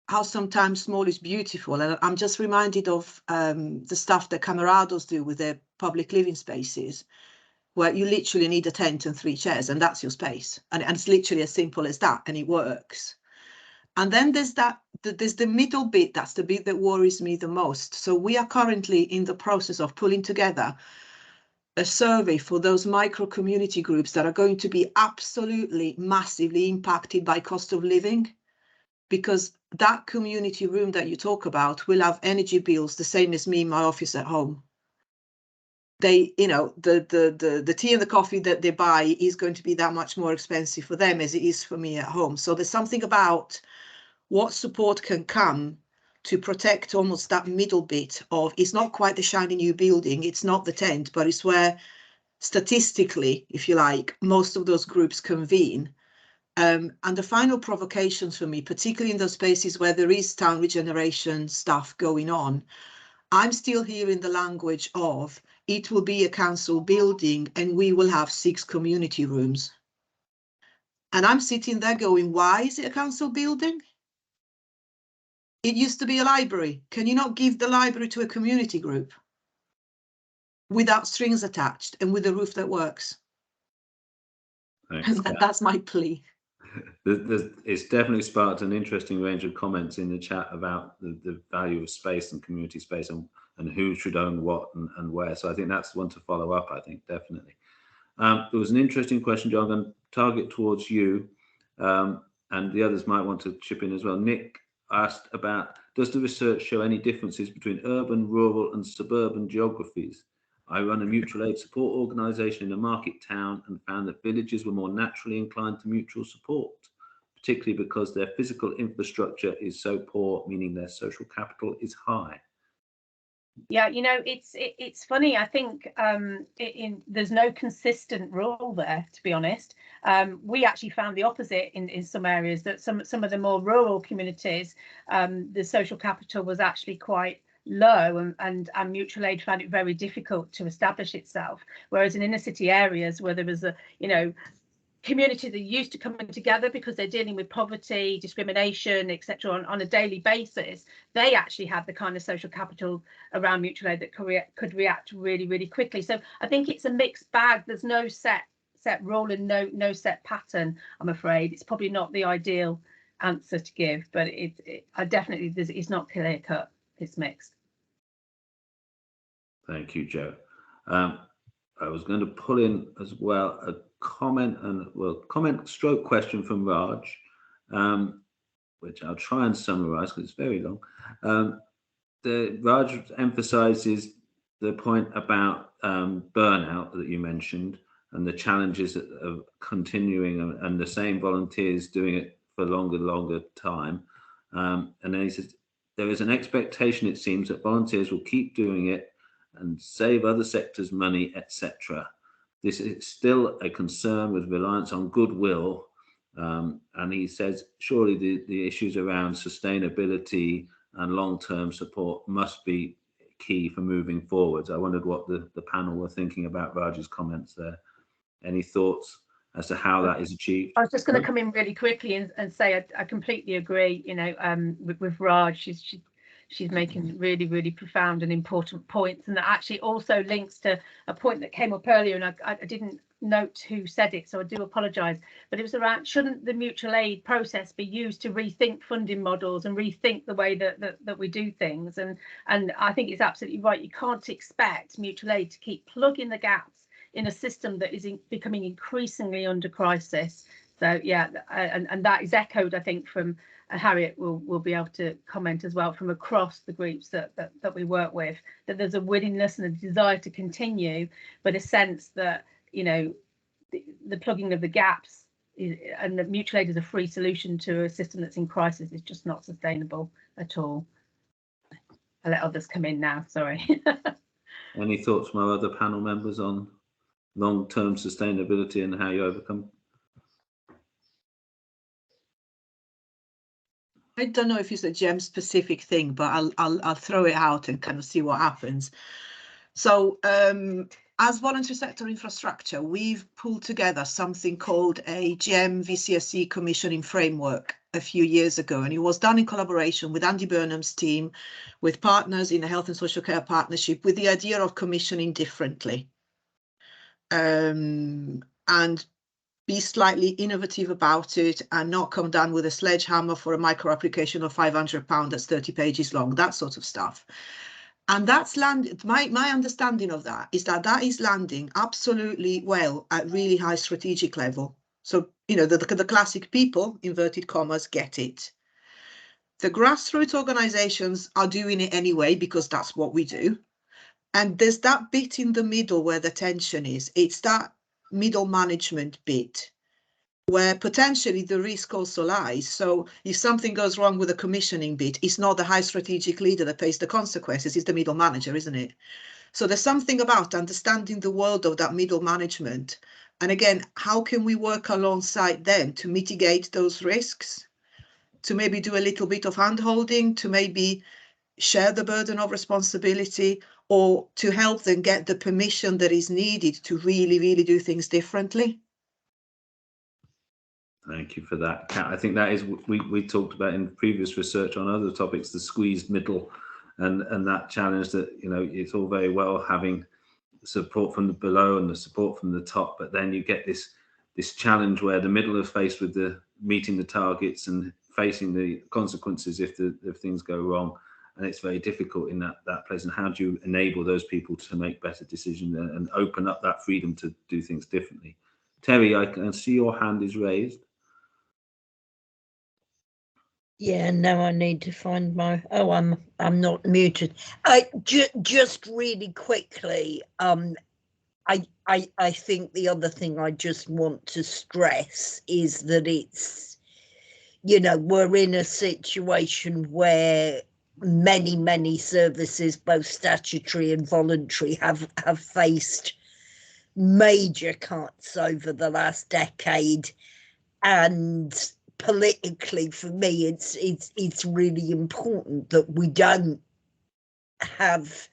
how sometimes small is beautiful, and I'm just reminded of the stuff that Camerados do with their public living spaces, where you literally need a tent and 3 chairs and that's your space, and it's literally as simple as that, and it works. And then there's the middle bit, that's the bit that worries me the most. So we are currently in the process of pulling together a survey for those micro community groups that are going to be absolutely massively impacted by cost of living, because that community room that you talk about will have energy bills the same as me in my office at home. They, you know, the tea and the coffee that they buy is going to be that much more expensive for them as it is for me at home. So there's something about what support can come to protect almost that middle bit of, it's not quite the shiny new building, it's not the tent, but it's where statistically, if you like, most of those groups convene. And the final provocations for me, particularly in those spaces where there is town regeneration stuff going on, I'm still hearing the language of, it will be a council building and we will have 6 community rooms. And I'm sitting there going, why is it a council building? It used to be a library. Can you not give the library to a community group without strings attached and with a roof that works? Thanks, That's my plea. It's definitely sparked an interesting range of comments in the chat about the value of space and community space and who should own what and where. So I think that's one to follow up, I think, definitely. There was an interesting question, John, I'm going to target towards you, and the others might want to chip in as well. Nick asked about, does the research show any differences between urban, rural and suburban geographies? I run a mutual aid support organisation in a market town and found that villages were more naturally inclined to mutual support, particularly because their physical infrastructure is so poor, meaning their social capital is high. Yeah, you know, it's funny. I think there's no consistent rule there, to be honest. We actually found the opposite in some areas, that some of the more rural communities, the social capital was actually quite low, and mutual aid found it very difficult to establish itself. Whereas in inner city areas where there was a, you know, community that are used to coming together because they're dealing with poverty, discrimination, etc. on a daily basis, they actually have the kind of social capital around mutual aid that could react really, really quickly. So I think it's a mixed bag. There's no set rule and no set pattern, I'm afraid. It's probably not the ideal answer to give, but I definitely, it's not clear cut. It's mixed. Thank you, Jo. I was going to pull in as well a comment stroke question from Raj, which I'll try and summarize because it's very long. Raj emphasizes the point about burnout that you mentioned and the challenges of continuing and the same volunteers doing it for longer time. And then he says, there is an expectation, it seems, that volunteers will keep doing it and save other sectors money, etc. This is still a concern with reliance on goodwill. And he says, surely the issues around sustainability and long-term support must be key for moving forwards. I wondered what the panel were thinking about Raj's comments there. Any thoughts as to how that is achieved? I was just going to come in really quickly and say I completely agree, you know, with Raj. she's making really, really profound and important points, and that actually also links to a point that came up earlier, and I didn't note who said it, so I do apologise, but it was around, shouldn't the mutual aid process be used to rethink funding models and rethink the way that we do things? And I think it's absolutely right. You can't expect mutual aid to keep plugging the gaps in a system that is becoming increasingly under crisis. So yeah, and that is echoed, I think, from Harriet will be able to comment as well, from across the groups that we work with, that there's a willingness and a desire to continue, but a sense that, you know, the plugging of the gaps and the mutual aid as a free solution to a system that's in crisis is just not sustainable at all. I'll let others come in now, sorry. Any thoughts from our other panel members on long-term sustainability and how you overcome? I don't know if it's a GEM specific thing, but I'll throw it out and kind of see what happens. So as voluntary sector infrastructure, we've pulled together something called a GEM VCSE commissioning framework a few years ago, and it was done in collaboration with Andy Burnham's team, with partners in the Health and Social Care Partnership, with the idea of commissioning differently and be slightly innovative about it and not come down with a sledgehammer for a micro application of £500 that's 30 pages long, that sort of stuff. And that's landed, my understanding of that is that that is landing absolutely well at really high strategic level. So, you know, the classic people, inverted commas, get it. The grassroots organizations are doing it anyway, because that's what we do. And there's that bit in the middle where the tension is. It's that middle management bit where potentially the risk also lies. So if something goes wrong with the commissioning bit, it's not the high strategic leader that pays the consequences, it's the middle manager, isn't it? So there's something about understanding the world of that middle management. And again, how can we work alongside them to mitigate those risks, to maybe do a little bit of hand-holding, to maybe share the burden of responsibility, or to help them get the permission that is needed to really, really do things differently. Thank you for that, Kat. I think that is, we talked about in previous research on other topics, the squeezed middle and that challenge that, you know, it's all very well having support from the below and the support from the top, but then you get this challenge where the middle is faced with the meeting the targets and facing the consequences if things go wrong. And it's very difficult in that place. And how do you enable those people to make better decisions and open up that freedom to do things differently? Terry, I can see your hand is raised. Yeah, now I need to find my. Oh, I'm not muted. Just really quickly. I think the other thing I just want to stress is that it's, you know, we're in a situation where many services, both statutory and voluntary, have faced major cuts over the last decade, and politically, for me, it's really important that we don't have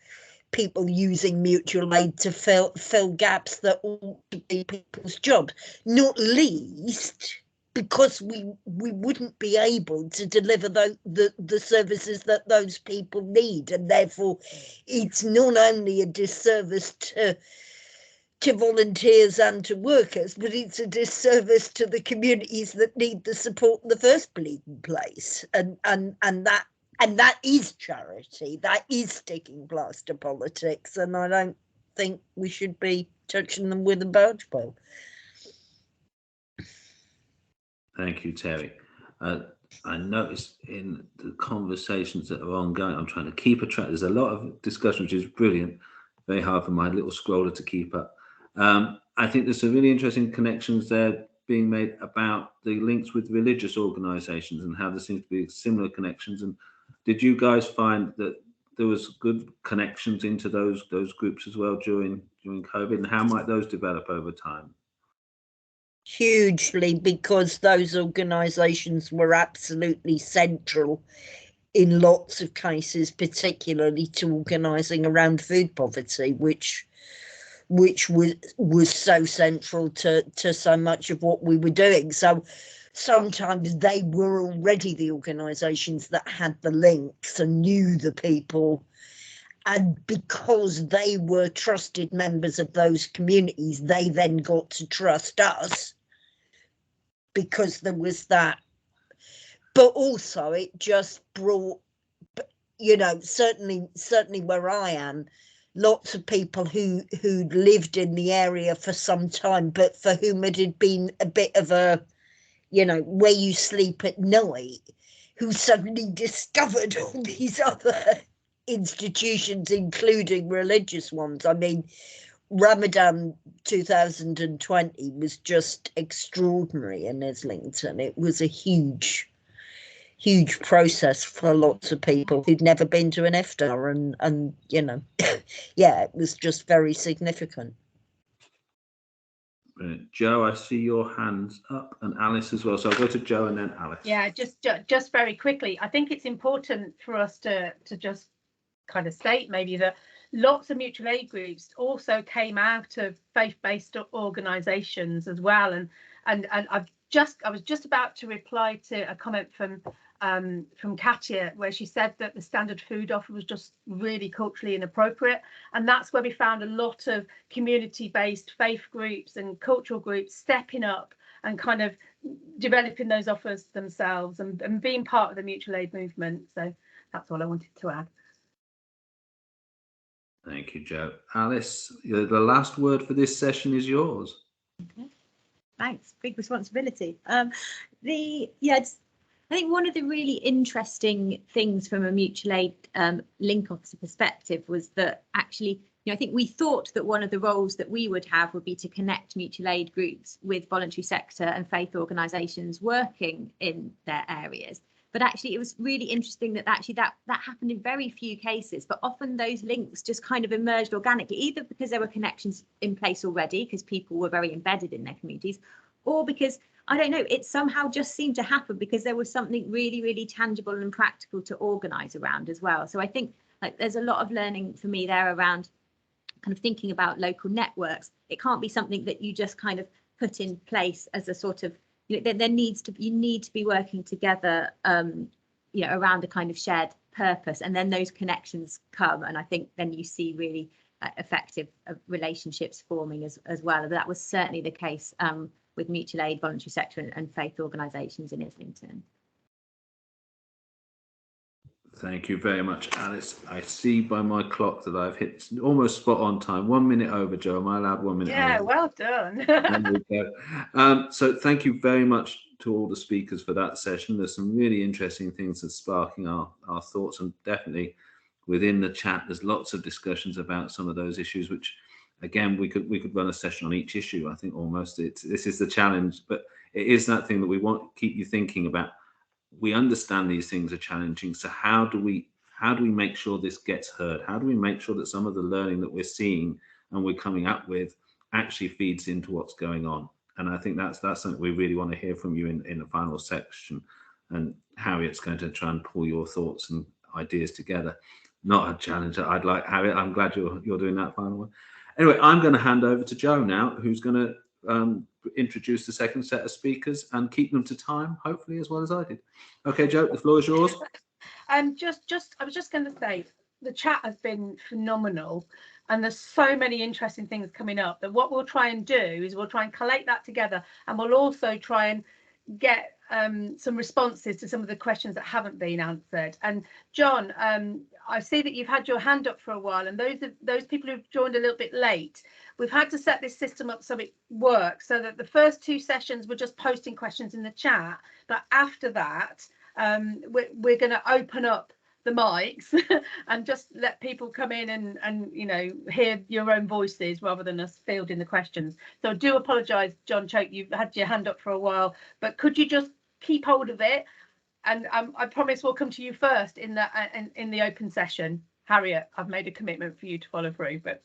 people using mutual aid to fill gaps that ought to be people's jobs, not least because we wouldn't be able to deliver the services that those people need, and therefore it's not only a disservice to volunteers and to workers, but it's a disservice to the communities that need the support in the first place. And that is charity. That is sticking plaster politics. And I don't think we should be touching them with a barge pole. Thank you, Terry. I noticed in the conversations that are ongoing, I'm trying to keep a track. There's a lot of discussion, which is brilliant. Very hard for my little scroller to keep up. I think there's some really interesting connections there being made about the links with religious organisations and how there seems to be similar connections. And did you guys find that there was good connections into those groups as well during COVID, and how might those develop over time? Hugely, because those organisations were absolutely central in lots of cases, particularly to organising around food poverty, which was so central to so much of what we were doing. So sometimes they were already the organisations that had the links and knew the people. And because they were trusted members of those communities, they then got to trust us because there was that. But also it just brought, you know, certainly where I am, lots of people who'd lived in the area for some time, but for whom it had been a bit of a, you know, where you sleep at night, who suddenly discovered all these other institutions, including religious ones. I mean, Ramadan 2020 was just extraordinary in Islington. It was a huge process for lots of people who'd never been to an iftar, and you know, yeah, it was just very significant. Brilliant. Joe, I see your hands up, and Alice as well. So I'll go to Joe and then Alice. Yeah, just very quickly. I think it's important for us to just kind of state maybe that lots of mutual aid groups also came out of faith-based organisations as well. And I was just about to reply to a comment from Katia, where she said that the standard food offer was just really culturally inappropriate, and that's where we found a lot of community-based faith groups and cultural groups stepping up and kind of developing those offers themselves and being part of the mutual aid movement. So that's all I wanted to add. Thank you, Joe. Alice, the last word for this session is yours. Okay. Thanks. Big responsibility. I think one of the really interesting things from a mutual aid link officer perspective was that actually, you know, I think we thought that one of the roles that we would have would be to connect mutual aid groups with voluntary sector and faith organisations working in their areas. But actually, it was really interesting that that happened in very few cases, but often those links just kind of emerged organically, either because there were connections in place already, because people were very embedded in their communities, or because, I don't know, it somehow just seemed to happen because there was something really, really tangible and practical to organise around as well. So I think like there's a lot of learning for me there around kind of thinking about local networks. It can't be something that you just kind of put in place as a sort of, you know, you need to be working together, you know, around a kind of shared purpose, and then those connections come, and I think then you see really effective relationships forming as well. That was certainly the case with mutual aid, voluntary sector and faith organisations in Islington. Thank you very much, Alice. I see by my clock that I've hit almost spot on time. 1 minute over, Joe. Am I allowed 1 minute Yeah, over? well done. There we go. So thank you very much to all the speakers for that session. There's some really interesting things that's sparking our thoughts, and definitely within the chat there's lots of discussions about some of those issues, which again we could run a session on each issue. I think almost this is the challenge, but it is that thing that we want to keep you thinking about. We understand these things are challenging, so how do we make sure this gets heard? How do we make sure that some of the learning that we're seeing and we're coming up with actually feeds into what's going on? And I think that's something we really want to hear from you in the final section, and Harriet's going to try and pull your thoughts and ideas together. Not a challenge. I'd like Harriet, I'm glad you're doing that final one. Anyway, I'm going to hand over to Joe now, who's going to introduce the second set of speakers and keep them to time, hopefully, as well as I did. Okay, Joe, the floor is yours. I was just going to say, the chat has been phenomenal, and there's so many interesting things coming up that what we'll try and do is we'll try and collate that together, and we'll also try and get some responses to some of the questions that haven't been answered. And John, I see that you've had your hand up for a while, and those people who've joined a little bit late, we've had to set this system up so it works, so that the first two sessions were just posting questions in the chat, but after that we're going to open up the mics and just let people come in and you know, hear your own voices rather than us fielding the questions. So I do apologise, John Choke, you've had your hand up for a while, but could you just keep hold of it, and I promise we'll come to you first in the open session. Harriet, I've made a commitment for you to follow through, but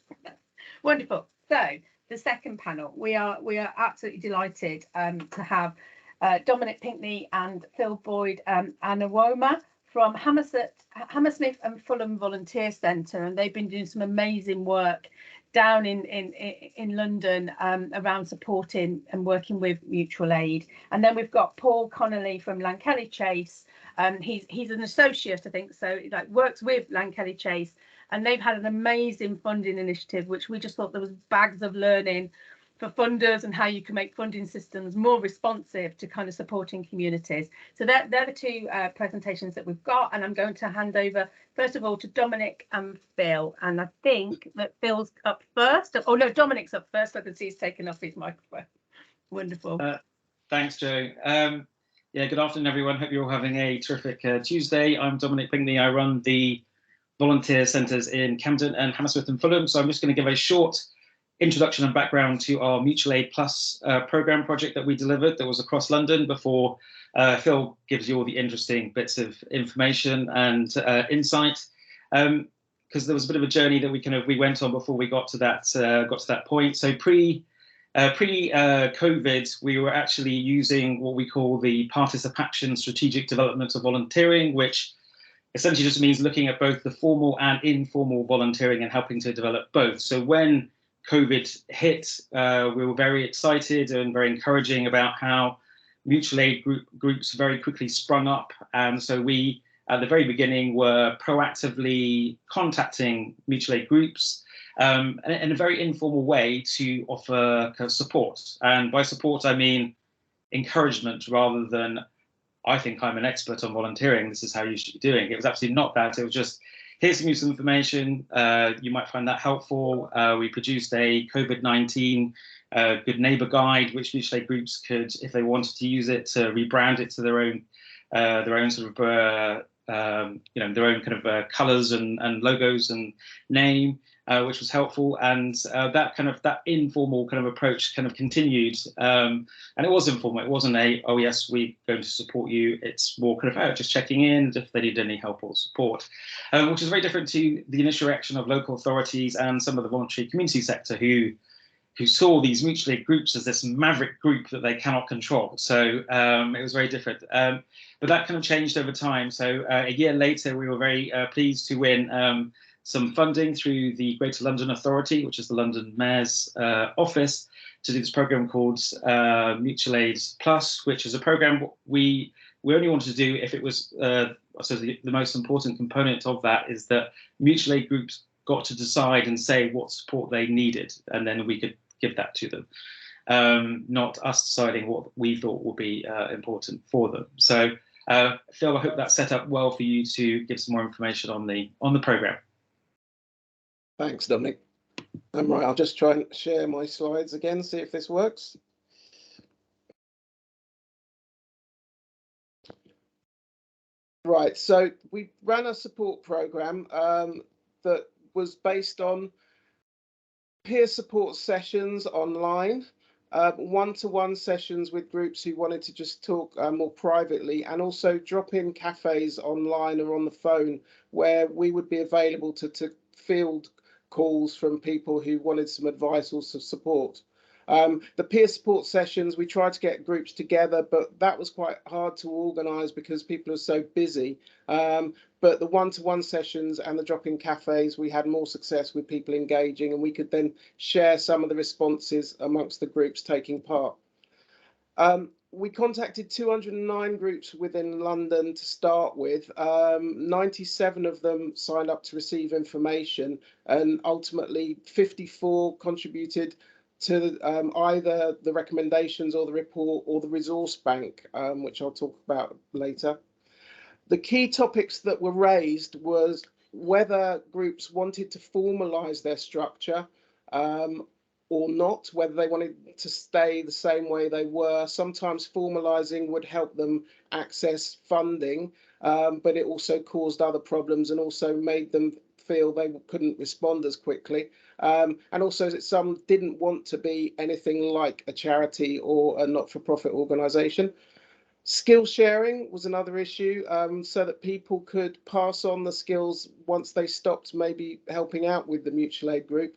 wonderful. So the second panel, we are absolutely delighted to have Dominic Pinkney and Phil Boyd Anawoma from Hammersmith and Fulham Volunteer Centre, and they've been doing some amazing work down in London around supporting and working with mutual aid. And then we've got Paul Connolly from Lankelly Chase. He's an associate, I think, so like works with Lankelly Chase, and they've had an amazing funding initiative, which we just thought there was bags of learning for funders and how you can make funding systems more responsive to kind of supporting communities. So they're the two presentations that we've got, and I'm going to hand over first of all to Dominic and Phil, and I think that Phil's up first. Oh no, Dominic's up first. I can see he's taken off his microphone. Wonderful. Thanks, Jo. Yeah, good afternoon, everyone. Hope you're all having a terrific Tuesday. I'm Dominic Pinckney. I run the volunteer centres in Camden and Hammersmith and Fulham. So I'm just going to give a short introduction and background to our Mutual Aid Plus programme project that we delivered that was across London before Phil gives you all the interesting bits of information and insight. Because there was a bit of a journey that we went on before we got to that point. So pre-COVID, we were actually using what we call the Participation Strategic Development of Volunteering, which essentially just means looking at both the formal and informal volunteering and helping to develop both. So when COVID hit, we were very excited and very encouraging about how mutual aid groups very quickly sprung up. And so we, at the very beginning, were proactively contacting mutual aid groups in a very informal way to offer kind of support. And by support, I mean encouragement rather than, I think I'm an expert on volunteering, this is how you should be doing. It was absolutely not that. It was just, here's some useful information. You might find that helpful. We produced a COVID-19 Good Neighbour Guide, which mutual aid groups could, if they wanted to use it, to rebrand it to their own sort of, their own kind of colours and logos and name, which was helpful. And that informal kind of approach kind of continued. And it was informal. It wasn't a, oh yes, we're going to support you. It's more kind of just checking in if they need any help or support, which is very different to the initial reaction of local authorities and some of the voluntary community sector who saw these mutual aid groups as this maverick group that they cannot control. So it was very different. But that kind of changed over time. So a year later, we were very pleased to win some funding through the Greater London Authority, which is the London Mayor's office, to do this program called Mutual Aid Plus, which is a program we only wanted to do if it was, I suppose the most important component of that is that mutual aid groups got to decide and say what support they needed, and then we could give that to them, not us deciding what we thought would be important for them. So Phil, I hope that set up well for you to give some more information on the programme. Thanks, Dominic. Right, I'll just try and share my slides again, see if this works. Right, so we ran a support programme that was based on peer support sessions online, one-to-one sessions with groups who wanted to just talk more privately, and also drop-in cafes online or on the phone where we would be available to field calls from people who wanted some advice or some support. The peer support sessions, we tried to get groups together, but that was quite hard to organise because people are so busy. But the one-to-one sessions and the drop-in cafes, we had more success with people engaging, and we could then share some of the responses amongst the groups taking part. We contacted 209 groups within London to start with. 97 of them signed up to receive information, and ultimately 54 contributed to either the recommendations or the report or the resource bank, which I'll talk about later. The key topics that were raised was whether groups wanted to formalise their structure or not, whether they wanted to stay the same way they were. Sometimes formalising would help them access funding, but it also caused other problems and also made them feel they couldn't respond as quickly. And also some didn't want to be anything like a charity or a not-for-profit organisation. Skill sharing was another issue, so that people could pass on the skills once they stopped maybe helping out with the mutual aid group.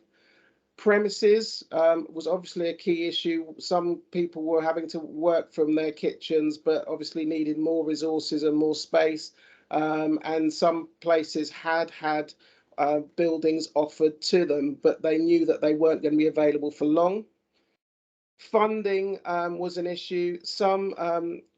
Premises was obviously a key issue. Some people were having to work from their kitchens, but obviously needed more resources and more space. And some places had buildings offered to them, but they knew that they weren't going to be available for long. Funding was an issue. Some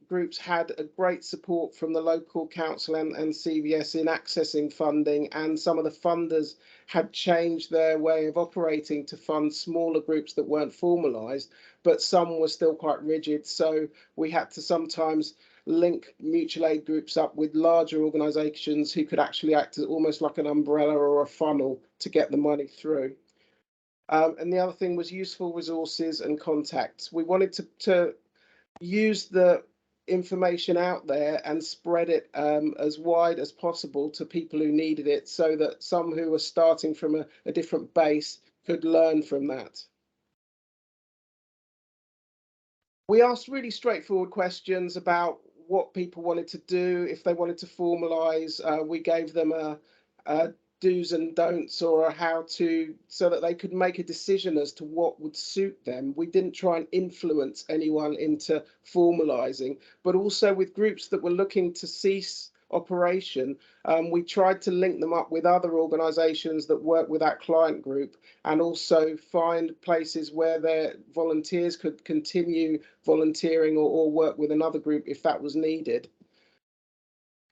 groups had a great support from the local council and CVS in accessing funding, and some of the funders had changed their way of operating to fund smaller groups that weren't formalised, but some were still quite rigid. So we had to sometimes link mutual aid groups up with larger organisations who could actually act as almost like an umbrella or a funnel to get the money through. And the other thing was useful resources and contacts. We wanted to use the information out there and spread it as wide as possible to people who needed it, so that some who were starting from a different base could learn from that. We asked really straightforward questions about what people wanted to do. If they wanted to formalise, we gave them a do's and don'ts or a how to, so that they could make a decision as to what would suit them. We didn't try and influence anyone into formalising, but also with groups that were looking to cease operation, we tried to link them up with other organisations that work with that client group, and also find places where their volunteers could continue volunteering or work with another group if that was needed.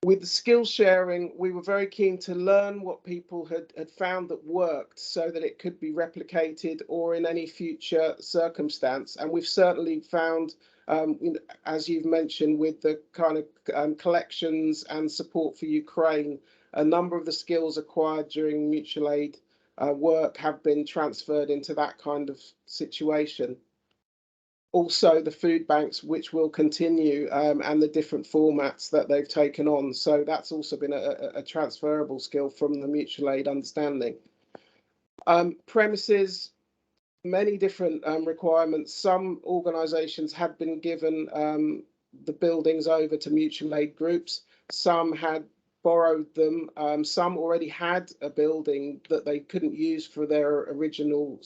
With the skill sharing, we were very keen to learn what people had found that worked, so that it could be replicated or in any future circumstance. And we've certainly found, as you've mentioned, with the kind of collections and support for Ukraine, a number of the skills acquired during mutual aid work have been transferred into that kind of situation. Also the food banks, which will continue, and the different formats that they've taken on. So that's also been a transferable skill from the mutual aid understanding. Premises, many different requirements. Some organisations had been given the buildings over to mutual aid groups. Some had borrowed them. Some already had a building that they couldn't use for their original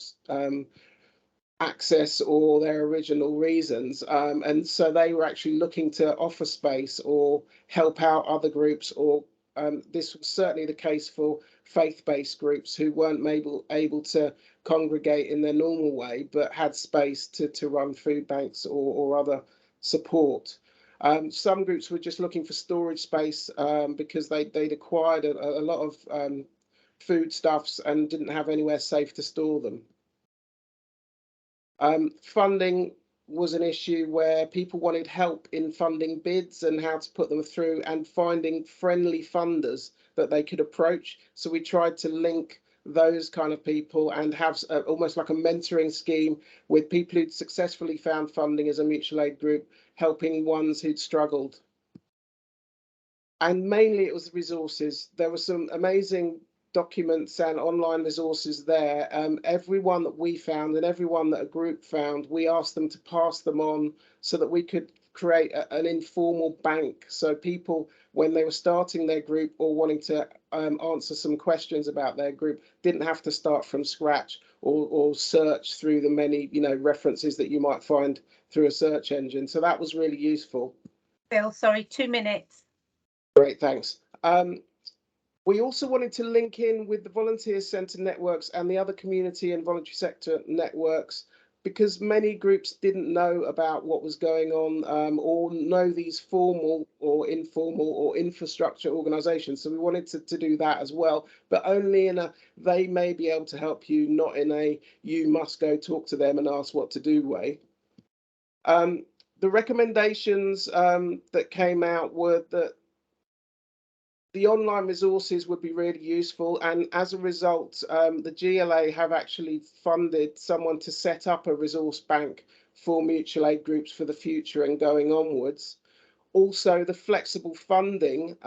access or their original reasons, and so they were actually looking to offer space or help out other groups, or this was certainly the case for faith-based groups who weren't able to congregate in their normal way, but had space to run food banks or other support. Some groups were just looking for storage space because they'd acquired a lot of foodstuffs and didn't have anywhere safe to store them. Funding was an issue where people wanted help in funding bids and how to put them through, and finding friendly funders that they could approach. So we tried to link those kind of people and have almost like a mentoring scheme with people who'd successfully found funding as a mutual aid group, helping ones who'd struggled. And mainly it was resources. There were some amazing documents and online resources there. Everyone that we found and everyone that a group found, we asked them to pass them on so that we could create an informal bank. So people, when they were starting their group or wanting to answer some questions about their group, didn't have to start from scratch or search through the many, references that you might find through a search engine. So that was really useful. Bill, sorry, 2 minutes. Great, thanks. We also wanted to link in with the volunteer centre networks and the other community and voluntary sector networks, because many groups didn't know about what was going on or know these formal or informal or infrastructure organisations. So we wanted to do that as well, but only in a they may be able to help you, not in a you must go talk to them and ask what to do way. The recommendations that came out were that the online resources would be really useful, and as a result, the GLA have actually funded someone to set up a resource bank for mutual aid groups for the future and going onwards. Also, the flexible funding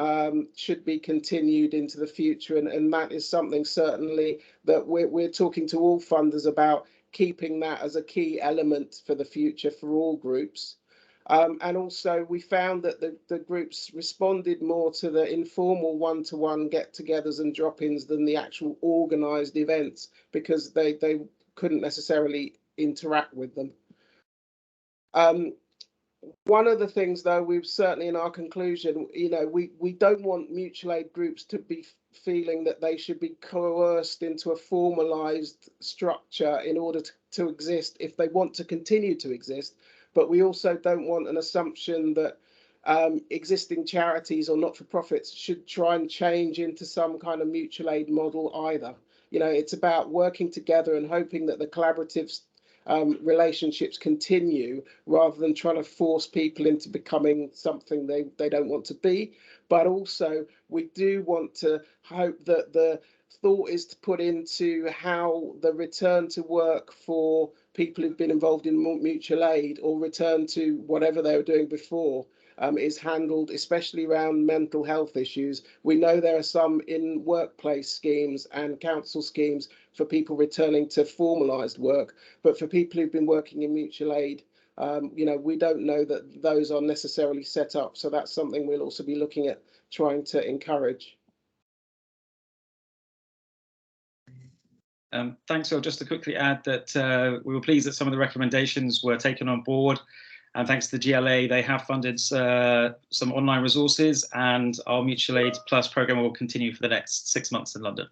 should be continued into the future, and that is something certainly that we're talking to all funders about, keeping that as a key element for the future for all groups. And also we found that the groups responded more to the informal one-to-one get-togethers and drop-ins than the actual organised events, because they couldn't necessarily interact with them. One of the things, though, we've certainly in our conclusion, we don't want mutual aid groups to be feeling that they should be coerced into a formalized structure in order to exist if they want to continue to exist. But we also don't want an assumption that existing charities or not-for-profits should try and change into some kind of mutual aid model either. You know, it's about working together and hoping that the collaborative relationships continue rather than trying to force people into becoming something they don't want to be. But also, we do want to hope that the thought is to put into how the return to work for people who've been involved in mutual aid or return to whatever they were doing before is handled, especially around mental health issues. We know there are some in workplace schemes and council schemes for people returning to formalised work, but for people who've been working in mutual aid, you know, we don't know that those are necessarily set up. So that's something we'll also be looking at trying to encourage. Thanks, Phil. Just to quickly add that we were pleased that some of the recommendations were taken on board. And thanks to the GLA, they have funded some online resources, and our Mutual Aid Plus programme will continue for the next 6 months in London.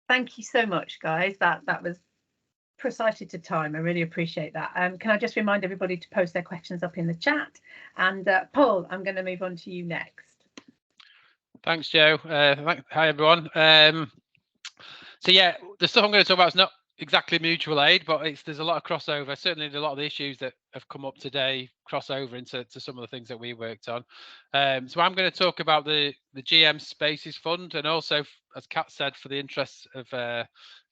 Thank you so much, guys. That was precisely to time. I really appreciate that. Can I just remind everybody to post their questions up in the chat? And Paul, I'm going to move on to you next. Thanks, Joe. Hi, everyone. So yeah, the stuff I'm going to talk about is not exactly mutual aid, but there's a lot of crossover. Certainly, a lot of the issues that have come up today cross over into some of the things that we worked on. So I'm going to talk about the GM Spaces Fund, and also, as Kat said, for the interests of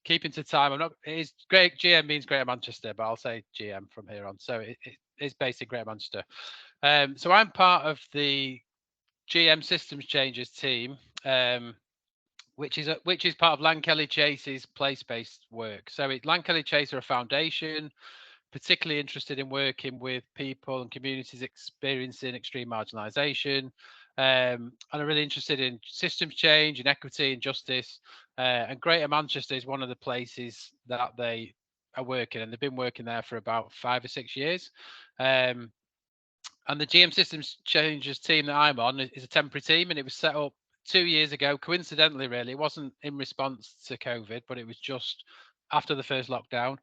keeping to time. It is great. GM means Greater Manchester, but I'll say GM from here on. So it is based in Greater Manchester. So I'm part of the GM Systems Changes team. Which is part of Lankelly Chase's place-based work. So Lankelly Chase are a foundation, particularly interested in working with people and communities experiencing extreme marginalisation, and are really interested in systems change and equity and justice. And Greater Manchester is one of the places that they are working, and they've been working there for about 5 or 6 years. And the GM Systems Changes team that I'm on is a temporary team, and it was set up 2 years ago, coincidentally, really. It wasn't in response to COVID, but it was just after the first lockdown.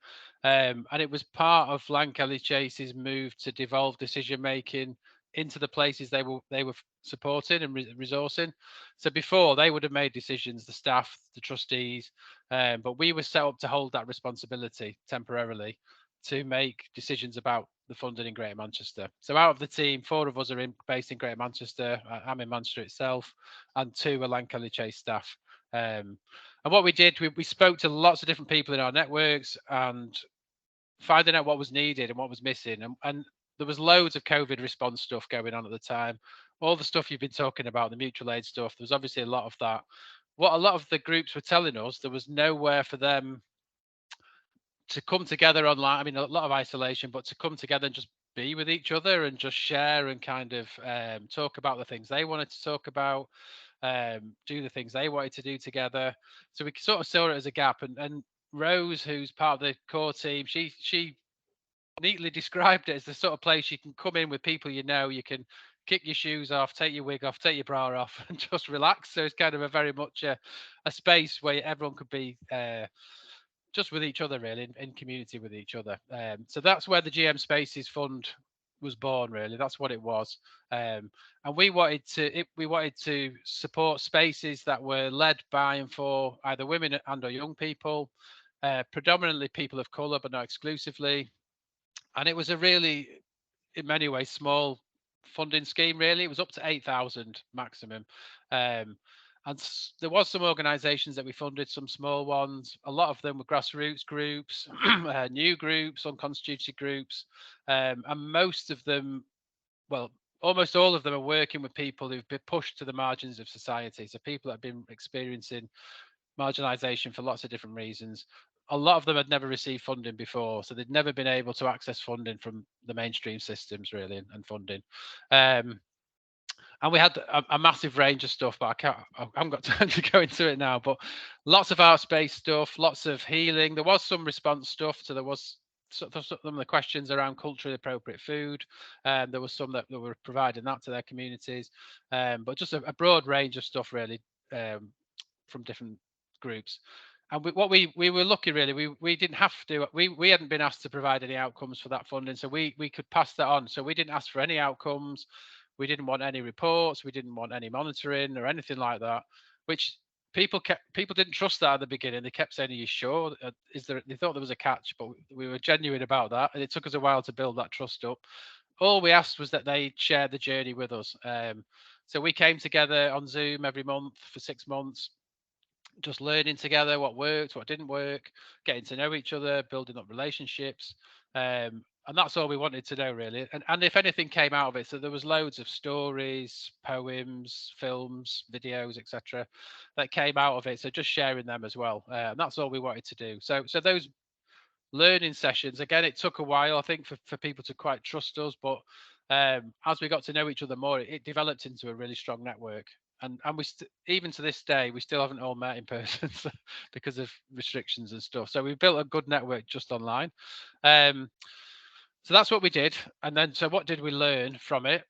And it was part of Lankelly Chase's move to devolve decision making into the places they were supporting and resourcing. So before, they would have made decisions, the staff, the trustees, but we were set up to hold that responsibility temporarily to make decisions about the funding in Greater Manchester. So out of the team, 4 of us are based in Greater Manchester. I'm in Manchester itself, and 2 are Lankelly Chase staff. And what we did, we spoke to lots of different people in our networks and finding out what was needed and what was missing. And there was loads of COVID response stuff going on at the time. All the stuff you've been talking about, the mutual aid stuff, there was obviously a lot of that. What a lot of the groups were telling us, there was nowhere for them to come together online. I mean, a lot of isolation, but to come together and just be with each other and just share and kind of talk about the things they wanted to talk about, do the things they wanted to do together. So we sort of saw it as a gap. And Rose, who's part of the core team, she neatly described it as the sort of place you can come in with people you know, you can kick your shoes off, take your wig off, take your bra off, and just relax. So it's kind of a very much a space where everyone could be just with each other, really, in community with each other. So that's where the GM Spaces Fund was born, really. That's what it was. And we wanted to support spaces that were led by and for either women and or young people, predominantly people of colour, but not exclusively. And it was a really, in many ways, small funding scheme, really. It was up to 8,000 maximum. And there was some organisations that we funded, some small ones. A lot of them were grassroots groups, new groups, unconstituted groups. And most of them, well, almost all of them are working with people who've been pushed to the margins of society. So people that have been experiencing marginalisation for lots of different reasons. A lot of them had never received funding before, so they'd never been able to access funding from the mainstream systems, really, and funding. And we had a massive range of stuff, but I haven't got time to go into it now. But lots of art space stuff, lots of healing. There was some response stuff, so there was some of the questions around culturally appropriate food. There was some that were providing that to their communities, but just a broad range of stuff really from different groups. And what we were lucky really, we didn't have to, we hadn't been asked to provide any outcomes for that funding, so we could pass that on. So we didn't ask for any outcomes, we didn't want any reports, we didn't want any monitoring or anything like that, which people didn't trust that at the beginning. They kept saying, are you sure? They thought there was a catch, but we were genuine about that, and it took us a while to build that trust up. All we asked was that they share the journey with us. So we came together on Zoom every month for 6 months, just learning together what worked, what didn't work, getting to know each other, building up relationships. And that's all we wanted to know really. And if anything came out of it, so there was loads of stories, poems, films, videos, etc. that came out of it. So just sharing them as well. And that's all we wanted to do. So those learning sessions, again, it took a while, I think, for people to quite trust us. But as we got to know each other more, it developed into a really strong network. And we even to this day, we still haven't all met in person because of restrictions and stuff. So we built a good network just online. So that's what we did. And then, so what did we learn from it?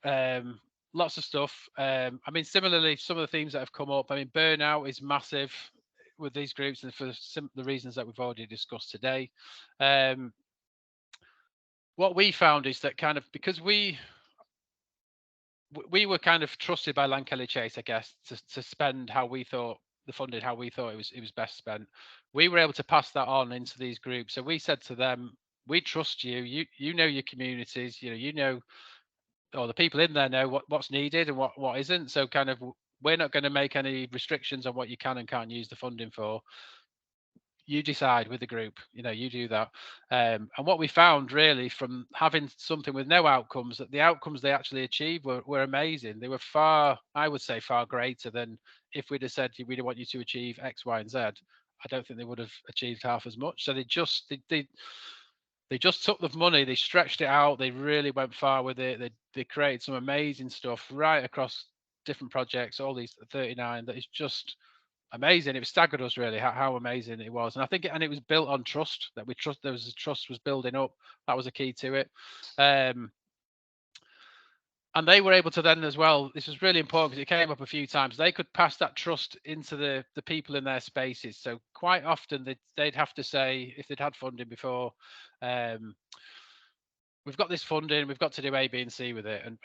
Lots of stuff. I mean, similarly, some of the themes that have come up, I mean, burnout is massive with these groups, and for the reasons that we've already discussed today. What we found is that kind of, because we were kind of trusted by Lankelly Chase, I guess, to spend how we thought the funding, how we thought it was best spent. We were able to pass that on into these groups. So we said to them, we trust you. You know your communities. You know, or the people in there know what's needed and what isn't. So kind of, we're not going to make any restrictions on what you can and can't use the funding for. You decide with the group, you do that. And what we found really from having something with no outcomes, that the outcomes they actually achieved were amazing. They were far, I would say, far greater than if we'd have said, we want you to achieve X, Y, and Z. I don't think they would have achieved half as much. So they just took the money, they stretched it out, they really went far with it. They created some amazing stuff right across different projects, all these 39, that is just amazing. It staggered us really how amazing it was. And I think it was built on trust, that there was trust was building up. That was a key to it. And they were able to then as well, this was really important because it came up a few times, they could pass that trust into the people in their spaces. So quite often they'd have to say, if they'd had funding before, we've got this funding, we've got to do A, B, and C with it. And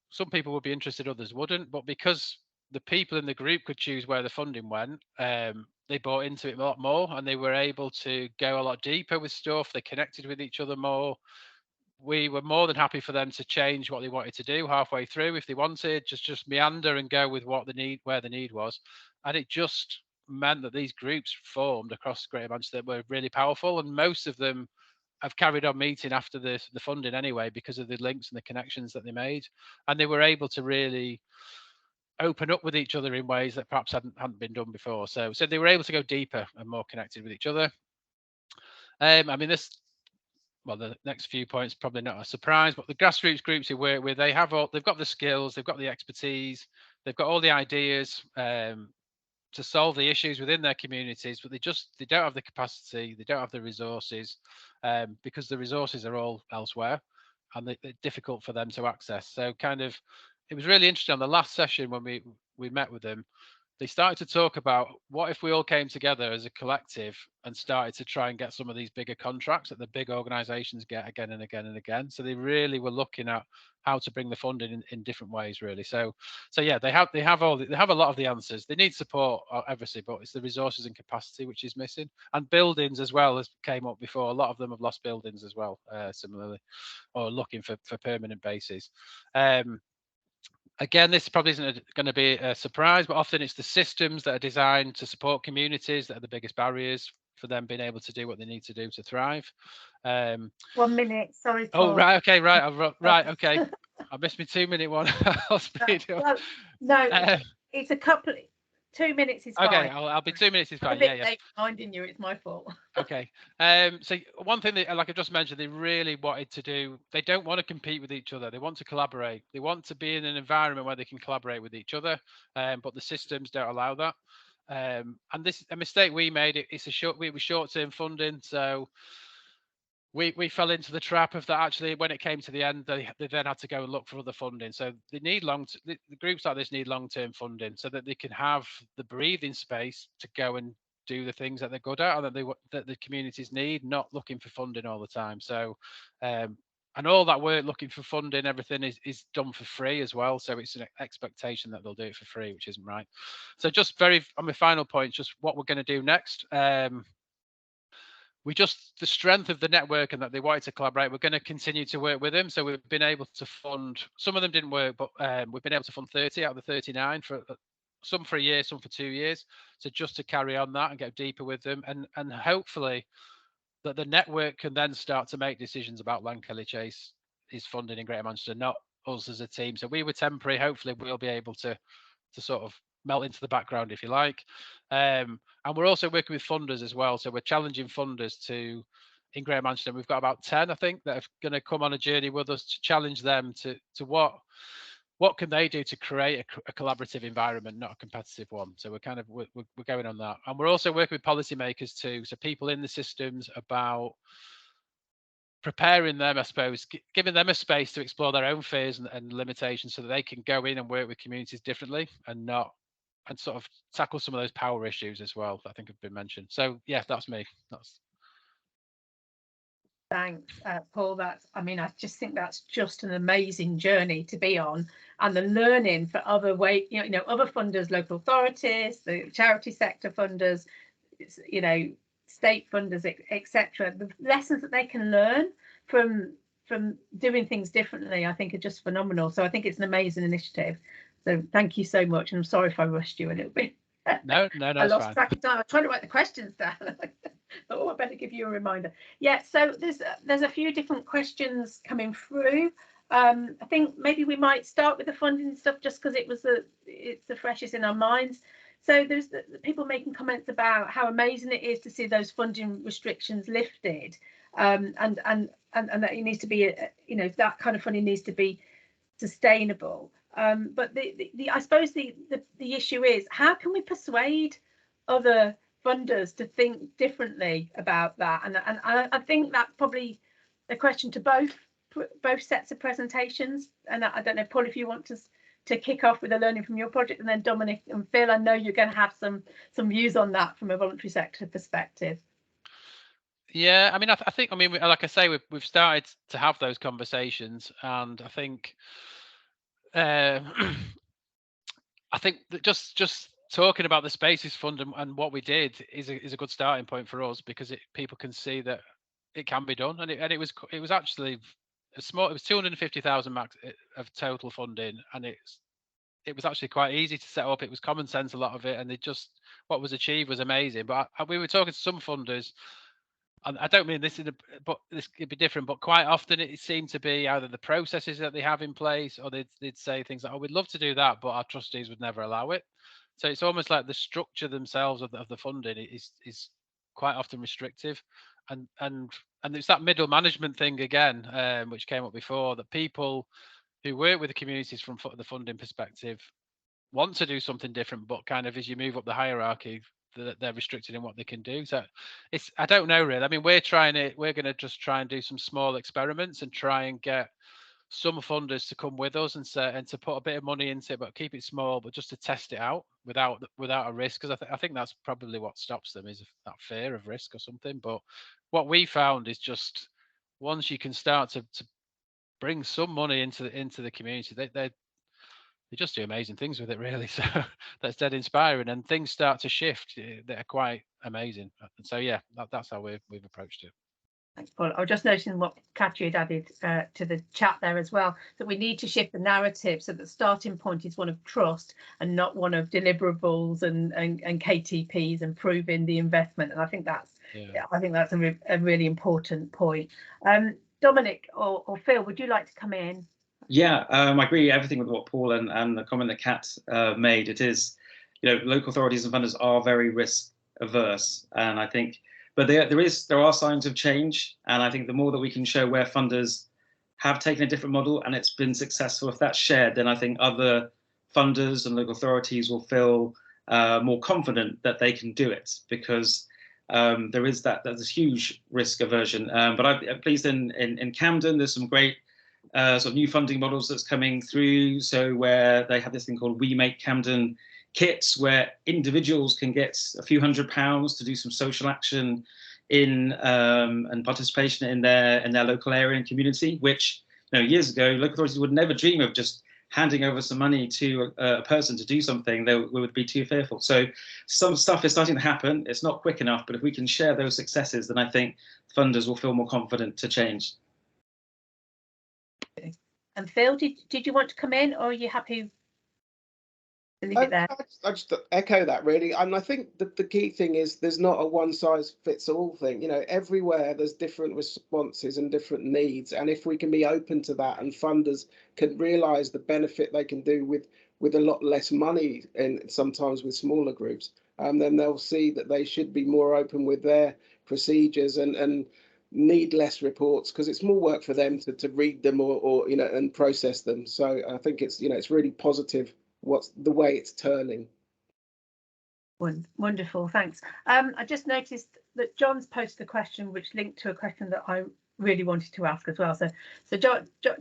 some people would be interested, others wouldn't. But because the people in the group could choose where the funding went, they bought into it a lot more, and they were able to go a lot deeper with stuff. They connected with each other more. We were more than happy for them to change what they wanted to do halfway through if they wanted, just meander and go with what the need, where the need was. And it just meant that these groups formed across Greater Manchester that were really powerful, and most of them have carried on meeting after the funding anyway, because of the links and the connections that they made. And they were able to really open up with each other in ways that perhaps hadn't been done before. So they were able to go deeper and more connected with each other. I mean, the next few points probably not a surprise, but the grassroots groups we work with, they've got the skills, they've got the expertise, they've got all the ideas to solve the issues within their communities, but they don't have the capacity, they don't have the resources, because the resources are all elsewhere, and they're difficult for them to access. So kind of, it was really interesting on the last session when we met with them. They started to talk about, what if we all came together as a collective and started to try and get some of these bigger contracts that the big organizations get again and again and again. So they really were looking at how to bring the funding in different ways, really. So yeah, they have a lot of the answers. They need support, obviously, but it's the resources and capacity which is missing. And buildings as well, as came up before. A lot of them have lost buildings as well, similarly, or looking for permanent bases. Again, this probably isn't going to be a surprise, but often it's the systems that are designed to support communities that are the biggest barriers for them being able to do what they need to do to thrive. 1 minute, sorry. Oh, right, okay, right, okay. I missed my 2 minute one. I'll speed up. No, it's a couple. 2 minutes is fine. Okay, I'll be 2 minutes is fine. I'm a bit late reminding you, it's my fault. Okay. So one thing that, like I just mentioned, they really wanted to do, they don't want to compete with each other. They want to collaborate. They want to be in an environment where they can collaborate with each other, but the systems don't allow that. And this is a mistake we made. It was short-term funding. So we fell into the trap of that. Actually, when it came to the end, they then had to go and look for other funding. So they need the groups like this need long-term funding so that they can have the breathing space to go and do the things that they're good at and that the communities need, not looking for funding all the time. So and all that work looking for funding, everything is done for free as well. So it's an expectation that they'll do it for free, which isn't right. So just on my final point, just what we're going to do next. The strength of the network and that they wanted to collaborate, we're going to continue to work with them. So we've been able to fund, some of them didn't work, but we've been able to fund 30 out of the 39 for some for a year, some for 2 years. So just to carry on that and go deeper with them, and hopefully that the network can then start to make decisions about Lankelly Chase is funding in Greater Manchester, not us as a team. So we were temporary. Hopefully we'll be able to sort of melt into the background, if you like. And we're also working with funders as well. So we're challenging funders in Greater Manchester. We've got about 10, I think, that are going to come on a journey with us to challenge them to what can they do to create a collaborative environment, not a competitive one. So we're going on that. And we're also working with policymakers too. So people in the systems about preparing them, I suppose, giving them a space to explore their own fears and limitations so that they can go in and work with communities differently and sort of tackle some of those power issues as well that I think have been mentioned. So yeah, that's me. Thanks, Paul. I just think that's just an amazing journey to be on, and the learning for other other funders, local authorities, the charity sector funders, state funders, etc. The lessons that they can learn from doing things differently, I think, are just phenomenal. So I think it's an amazing initiative. So thank you so much, and I'm sorry if I rushed you a little bit. No, I lost track of time. I was trying to write the questions down. Oh, I better give you a reminder. Yeah, so there's a few different questions coming through. I think maybe we might start with the funding stuff just because it's the freshest in our minds. So there's the people making comments about how amazing it is to see those funding restrictions lifted, and that it needs to be that kind of funding needs to be sustainable. But I suppose the issue is, how can we persuade other funders to think differently about that? And I think that's probably a question to both sets of presentations. And I don't know, Paul, if you want to kick off with the learning from your project, and then Dominic and Phil, I know you're going to have some views on that from a voluntary sector perspective. Yeah, I think like I say, we've started to have those conversations, and I think I think that just talking about the Spaces Fund and what we did is a good starting point for us, because people can see that it can be done, and it was actually a small. It was 250,000 max of total funding, and it was actually quite easy to set up. It was common sense, a lot of it, and what was achieved was amazing. But we were talking to some funders. And I don't mean this could be different, but quite often it seemed to be either the processes that they have in place, or they'd say things like, "Oh, we'd love to do that, but our trustees would never allow it." So it's almost like the structure themselves of the funding is quite often restrictive, and it's that middle management thing again, which came up before, that people who work with the communities from the funding perspective want to do something different, but kind of as you move up the hierarchy, they're restricted in what they can do. So I don't know really. I mean, we're going to just try and do some small experiments and try and get some funders to come with us and to put a bit of money into it, but keep it small, but just to test it out without a risk, because I think that's probably what stops them, is that fear of risk or something. But what we found is just once you can start to bring some money into the community, they just do amazing things with it, really. So that's dead inspiring, and things start to shift. They're quite amazing. And so yeah, that's how we've approached it. Thanks, Paul. I was just noticing what Katri had added to the chat there as well, that we need to shift the narrative so that the starting point is one of trust and not one of deliverables and KTPs and proving the investment. And I think that's a really important point. Dominic or Phil, would you like to come in? Yeah, I agree everything with what Paul and the comment that Kat made. It is, local authorities and funders are very risk averse, and I think, but there are signs of change, and I think the more that we can show where funders have taken a different model and it's been successful, if that's shared, then I think other funders and local authorities will feel more confident that they can do it, because there's this huge risk aversion. But I'm pleased in Camden, there's some great sort of new funding models that's coming through. So where they have this thing called We Make Camden kits, where individuals can get a few £100s to do some social action in and participation in their local area and community, which years ago local authorities would never dream of just handing over some money to a person to do something. They would be too fearful. So some stuff is starting to happen. It's not quick enough, but if we can share those successes, then I think funders will feel more confident to change. And Phil, did you want to come in, or are you happy to leave it there? I just echo that really. And I think the key thing is there's not a one size fits all thing. Everywhere there's different responses and different needs. And if we can be open to that and funders can realise the benefit they can do with a lot less money, and sometimes with smaller groups, then they'll see that they should be more open with their procedures and need less reports, because it's more work for them to read them or and process them. So I think it's it's really positive what's the way it's turning. Wonderful, thanks. I just noticed that John's posted a question which linked to a question that I really wanted to ask as well. So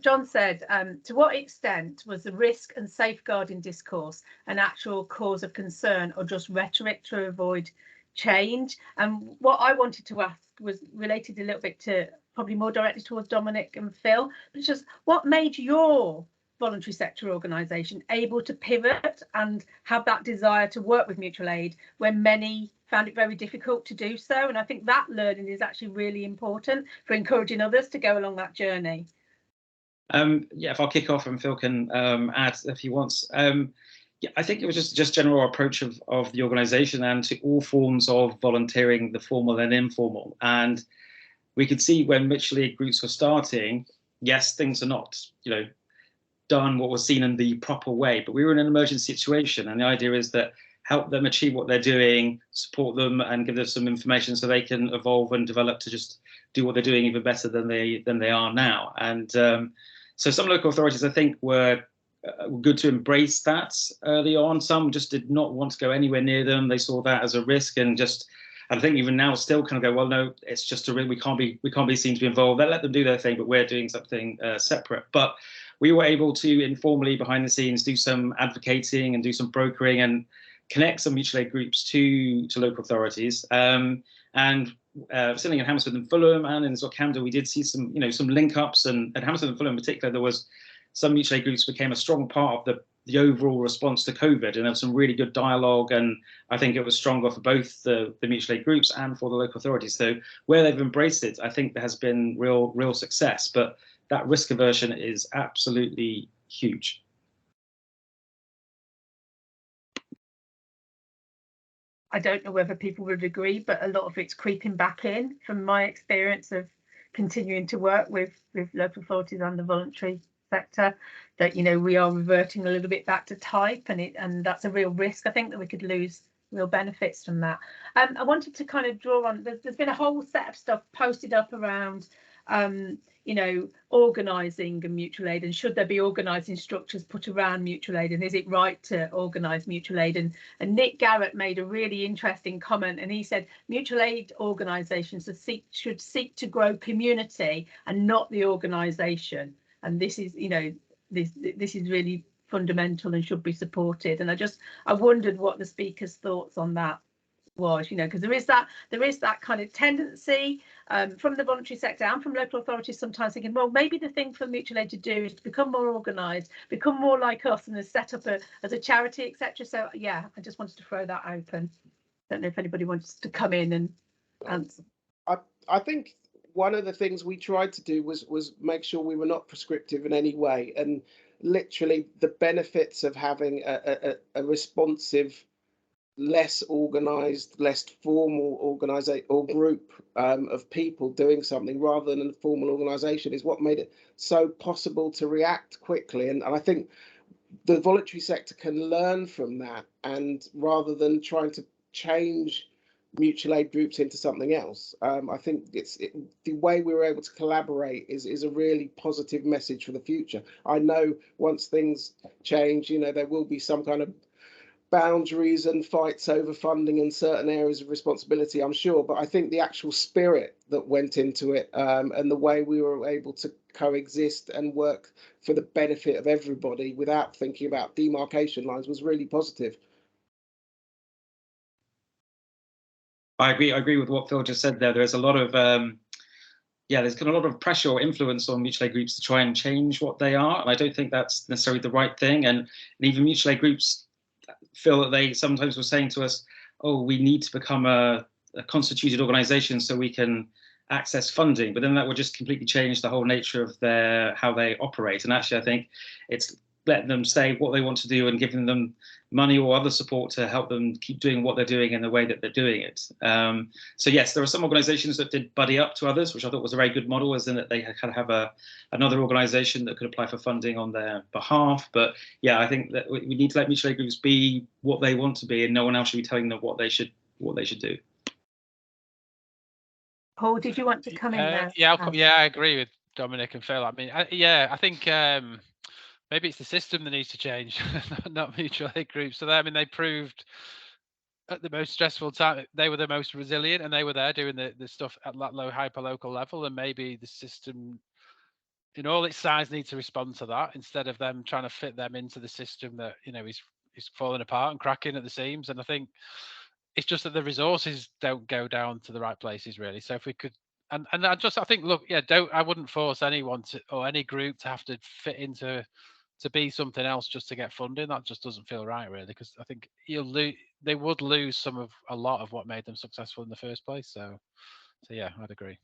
John said, to what extent was the risk and safeguarding discourse an actual cause of concern, or just rhetoric to avoid change? And what I wanted to ask was related a little bit to, probably more directly towards Dominic and Phil, but it's just what made your voluntary sector organisation able to pivot and have that desire to work with mutual aid when many found it very difficult to do so? And I think that learning is actually really important for encouraging others to go along that journey. Yeah, if I'll kick off and Phil can add if he wants. Yeah, I think it was just general approach of the organisation and to all forms of volunteering, the formal and informal. And we could see when mutual aid groups were starting, yes, things are not, done what was seen in the proper way, but we were in an emergency situation, and the idea is that help them achieve what they're doing, support them, and give them some information so they can evolve and develop to just do what they're doing even better than they are now. And so some local authorities, I think, were good to embrace that early on. Some just did not want to go anywhere near them. They saw that as a risk, and I think even now still kind of go, well, no, it's just a risk. We can't be seen to be involved. Let them do their thing, but we're doing something separate. But we were able to informally behind the scenes do some advocating and do some brokering and connect some mutual aid groups to local authorities. And certainly in Hammersmith and Fulham and in Camden, we did see some some link ups, and at Hammersmith and Fulham in particular, there was some mutual aid groups became a strong part of the overall response to COVID, and there was some really good dialogue, and I think it was stronger for both the mutual aid groups and for the local authorities. So where they've embraced it, I think there has been real success, but that risk aversion is absolutely huge. I don't know whether people would agree, but a lot of it's creeping back in from my experience of continuing to work with local authorities and the voluntary sector, that we are reverting a little bit back to type, and that's a real risk. I think that we could lose real benefits from that. I wanted to kind of draw on, there's been a whole set of stuff posted up around organising a mutual aid, and should there be organising structures put around mutual aid, and is it right to organise mutual aid? And Nick Garrett made a really interesting comment, and he said mutual aid organisations should seek to grow community and not the organisation. And this is this is really fundamental and should be supported. And I wondered what the speaker's thoughts on that was, because there is that kind of tendency from the voluntary sector and from local authorities sometimes thinking, well, maybe the thing for mutual aid to do is to become more organised, become more like us, and set up as a charity, etc. So yeah, I just wanted to throw that open. Don't know if anybody wants to come in and answer. I think one of the things we tried to do was make sure we were not prescriptive in any way, and literally the benefits of having a responsive, less organised, less formal organisation or group of people doing something rather than a formal organisation is what made it so possible to react quickly. And I think the voluntary sector can learn from that, and rather than trying to change mutual aid groups into something else, I think the way we were able to collaborate is a really positive message for the future. I know once things change, there will be some kind of boundaries and fights over funding and certain areas of responsibility, I'm sure, but I think the actual spirit that went into it, and the way we were able to coexist and work for the benefit of everybody without thinking about demarcation lines was really positive. I agree with what Phil just said there. There's a lot of there's kind of a lot of pressure or influence on mutual aid groups to try and change what they are, and I don't think that's necessarily the right thing. And even mutual aid groups feel that they sometimes were saying to us, oh, we need to become a constituted organization so we can access funding, but then that would just completely change the whole nature of how they operate. And actually, I think it's letting them say what they want to do and giving them money or other support to help them keep doing what they're doing in the way that they're doing it. So yes, there are some organizations that did buddy up to others, which I thought was a very good model, as in that they kind of have another organization that could apply for funding on their behalf. But yeah, I think that we need to let mutual aid groups be what they want to be, and no one else should be telling them what they should do. Paul, did you want to come in there? Yeah, I agree with Dominic and Phil. I mean, I think maybe it's the system that needs to change, not mutual aid groups. So I mean, they proved at the most stressful time they were the most resilient, and they were there doing the stuff at that low hyper-local level. And maybe the system, in all its size, needs to respond to that instead of them trying to fit them into the system that is falling apart and cracking at the seams. And I think it's just that the resources don't go down to the right places, really. So if we could, and I think, look, I wouldn't force anyone or any group to have to fit into to be something else just to get funding. That just doesn't feel right, really, because I think they would lose a lot of what made them successful in the first place. So yeah, I'd agree.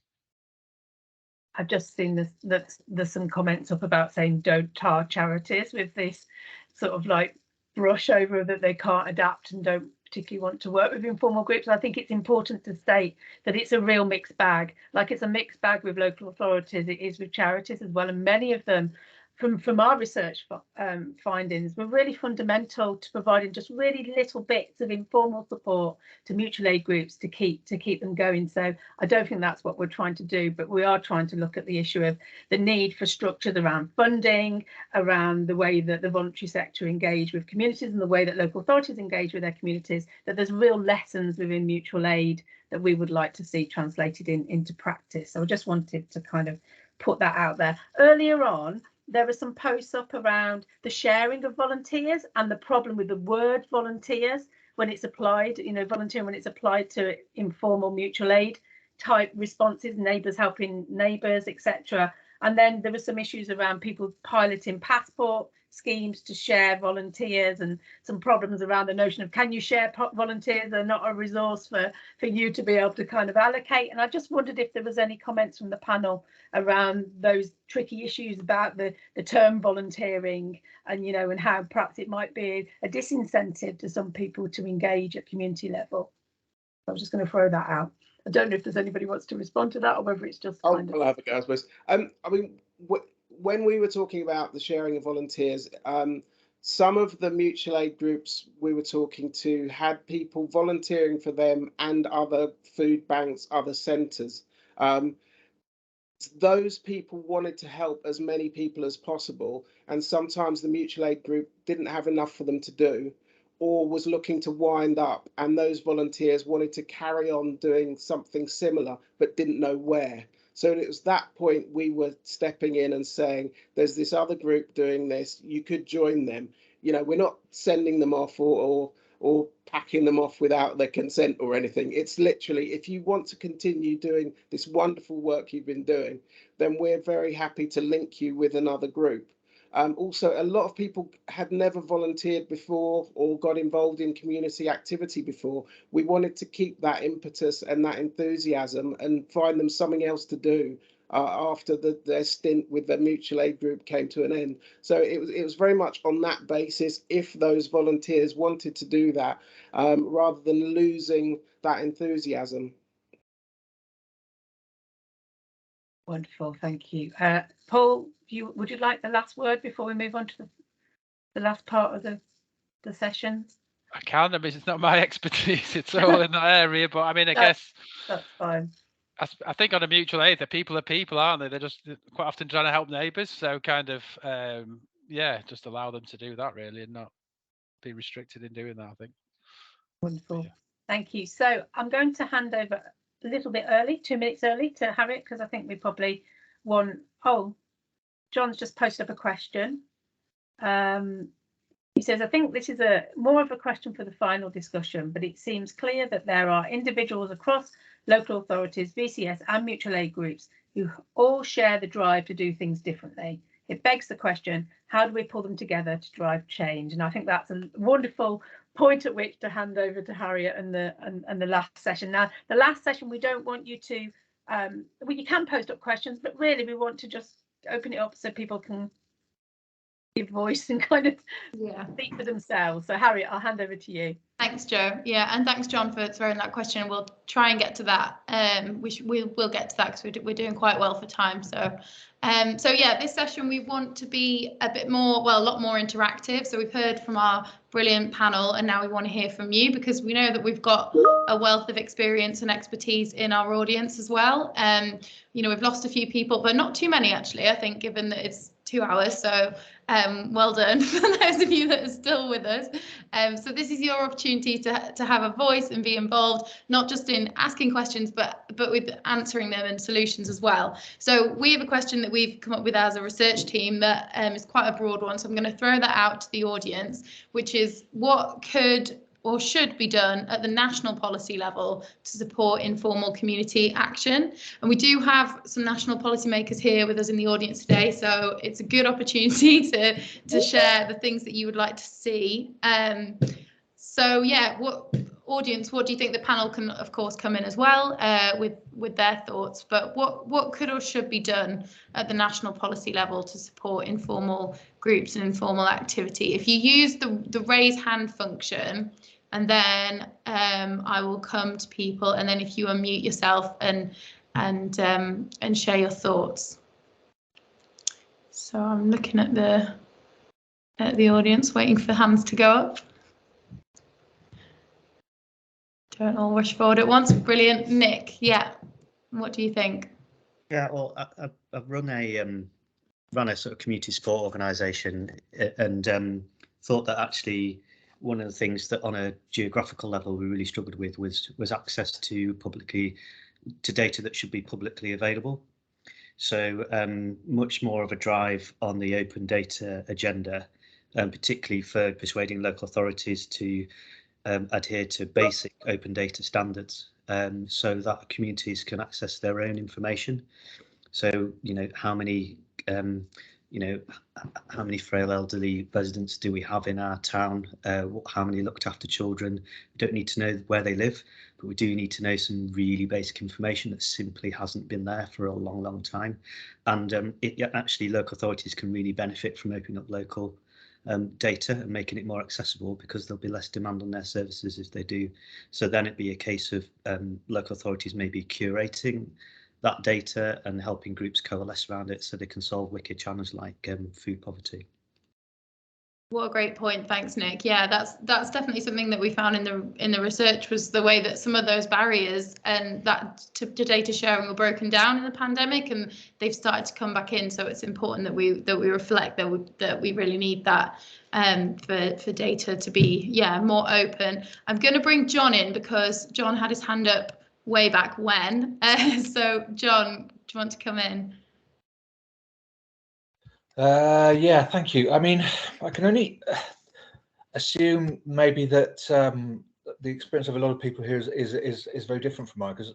I've just seen there's some comments up about saying don't tar charities with this sort of like brush over that they can't adapt and don't particularly want to work with informal groups. I think it's important to state that it's a real mixed bag. Like, it's a mixed bag with local authorities, it is with charities as well, and many of them from our research findings were really fundamental to providing just really little bits of informal support to mutual aid groups to keep them going. So I don't think that's what we're trying to do, but we are trying to look at the issue of the need for structures around funding, around the way that the voluntary sector engage with communities and the way that local authorities engage with their communities, that there's real lessons within mutual aid that we would like to see translated into practice. So I just wanted to kind of put that out there. Earlier on, there were some posts up around the sharing of volunteers and the problem with the word volunteers when it's applied, volunteering when it's applied to informal mutual aid type responses, neighbours helping neighbours, etc. And then there were some issues around people piloting passport schemes to share volunteers, and some problems around the notion of, can you share volunteers? They're not a resource for you to be able to kind of allocate. And I just wondered if there was any comments from the panel around those tricky issues about the term volunteering, and and how perhaps it might be a disincentive to some people to engage at community level. I was just going to throw that out. I don't know if there's anybody who wants to respond to that, or whether it's just I'll have a go, I suppose. I mean, when we were talking about the sharing of volunteers, some of the mutual aid groups we were talking to had people volunteering for them and other food banks, other centres. Those people wanted to help as many people as possible, and sometimes the mutual aid group didn't have enough for them to do, or was looking to wind up, and those volunteers wanted to carry on doing something similar but didn't know where. So it was that point we were stepping in and saying, there's this other group doing this, you could join them. We're not sending them off or packing them off without their consent or anything. It's literally, if you want to continue doing this wonderful work you've been doing, then we're very happy to link you with another group. Also, a lot of people had never volunteered before or got involved in community activity before. We wanted to keep that impetus and that enthusiasm and find them something else to do after their stint with the mutual aid group came to an end. So it was very much on that basis, if those volunteers wanted to do that, rather than losing that enthusiasm. Wonderful, thank you. Paul, would you like the last word before we move on to the last part of the session? I can. I mean, it's not my expertise. It's all in that area. But I mean, I guess that's fine. I think on a mutual aid, the people are people, aren't they? They're just quite often trying to help neighbours. So kind of, just allow them to do that, really, and not be restricted in doing that, I think. Wonderful. Yeah. Thank you. So I'm going to hand over a little bit early, 2 minutes early, to Harriet, because I think we probably want. Oh, John's just posted up a question. He says, I think this is more of a question for the final discussion, but it seems clear that there are individuals across local authorities, VCS and mutual aid groups who all share the drive to do things differently. It begs the question, how do we pull them together to drive change? And I think that's a wonderful point at which to hand over to Harriet and the last session. Now, the last session, we don't want you to, well, you can post up questions, but really we want to just open it up so people can give voice and kind of speak for themselves. So Harriet, I'll hand over to you. Thanks, Joe. Yeah, and thanks, John, for throwing that question. We'll try and get to that. We'll get to that because we're doing quite well for time. So yeah, this session we want to be a bit more, well, a lot more interactive. So we've heard from our brilliant panel, and now we want to hear from you because we know that we've got a wealth of experience and expertise in our audience as well. You know, we've lost a few people, but not too many actually, I think, given that it's 2 hours. So well done for those of you that are still with us. So this is your opportunity to have a voice and be involved, not just in asking questions, but with answering them and solutions as well. So we have a question that we've come up with as a research team that is quite a broad one. So I'm going to throw that out to the audience, which is what could or should be done at the national policy level to support informal community action. And we do have some national policymakers here with us in the audience today, so it's a good opportunity to share the things that you would like to see. So yeah, what do you think? The panel can of course come in as well with their thoughts, but what could or should be done at the national policy level to support informal groups and informal activity? If you use the raise hand function, and then I will come to people, and then if you unmute yourself and share your thoughts. So I'm looking at the audience, waiting for hands to go up. Don't all rush forward at once. Brilliant, Nick. Yeah, what do you think? Yeah, well, I've run a sort of community support organisation, and thought that actually one of the things that on a geographical level we really struggled with was access to data that should be publicly available. So much more of a drive on the open data agenda, particularly for persuading local authorities to adhere to basic open data standards, so that communities can access their own information. So, you know, how many frail elderly residents do we have in our town? How many looked after children? We don't need to know where they live, but we do need to know some really basic information that simply hasn't been there for a long, long time. And actually, local authorities can really benefit from opening up local data and making it more accessible, because there'll be less demand on their services if they do. So then it'd be a case of local authorities maybe curating that data and helping groups coalesce around it so they can solve wicked challenges like food poverty. What a great point. Thanks, Nick. Yeah, that's definitely something that we found in the research, was the way that some of those barriers and that to data sharing were broken down in the pandemic, and they've started to come back in. So it's important that we reflect that we really need that for data to be more open. I'm going to bring John in because John had his hand up way back when. So John, do you want to come in? Yeah, thank you. I mean, I can only assume maybe that the experience of a lot of people here is very different from mine, because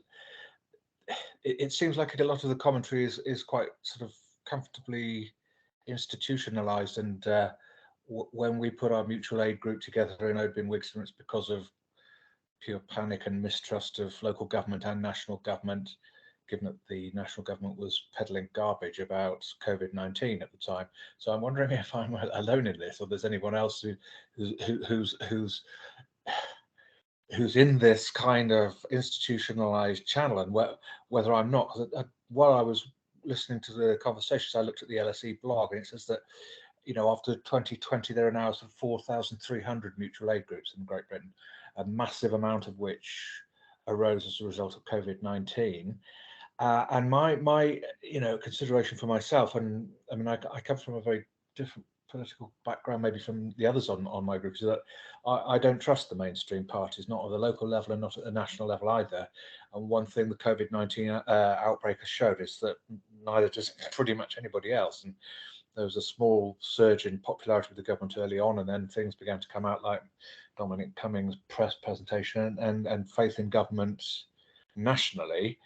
it seems like a lot of the commentary is quite sort of comfortably institutionalized, and when we put our mutual aid group together in Oadby and Wigstone, it's because of pure panic and mistrust of local government and national government, given that the national government was peddling garbage about COVID-19 at the time. So I'm wondering if I'm alone in this, or there's anyone else who's in this kind of institutionalized channel, and whether I'm not. While I was listening to the conversations, I looked at the LSE blog, and it says that, you know, after 2020, there are now sort of 4,300 mutual aid groups in Great Britain, a massive amount of which arose as a result of COVID-19. And my consideration for myself, and I mean, I come from a very different political background, maybe from the others on my group, is that I don't trust the mainstream parties, not at the local level and not at the national level either. And one thing the COVID-19 outbreak has showed is that neither does pretty much anybody else. And there was a small surge in popularity with the government early on, and then things began to come out like Dominic Cummings' press presentation, and faith in government nationally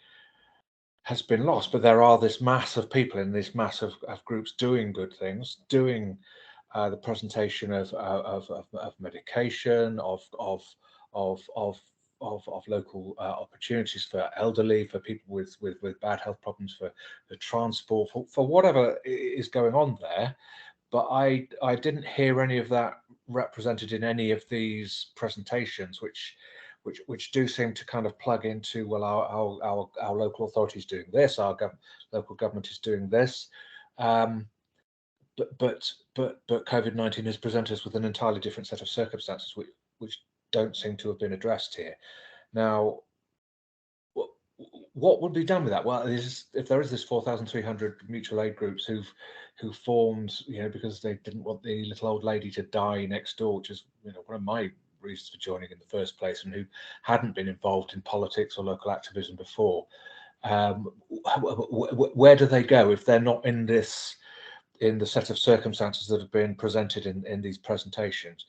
has been lost. But there are this mass of people in this mass of groups doing good things, doing the presentation of medication, of local opportunities for elderly, for people with bad health problems, for transport, for whatever is going on there. But I didn't hear any of that represented in any of these presentations, which do seem to kind of plug into, well, our local authority is doing this, our local government is doing this, but COVID-19 has presented us with an entirely different set of circumstances which don't seem to have been addressed here. Now, what would be done with that? Well, if there is this 4,300 mutual aid groups who formed, because they didn't want the little old lady to die next door, which is one of my reasons for joining in the first place, and who hadn't been involved in politics or local activism before, where do they go if they're not in the set of circumstances that have been presented in these presentations?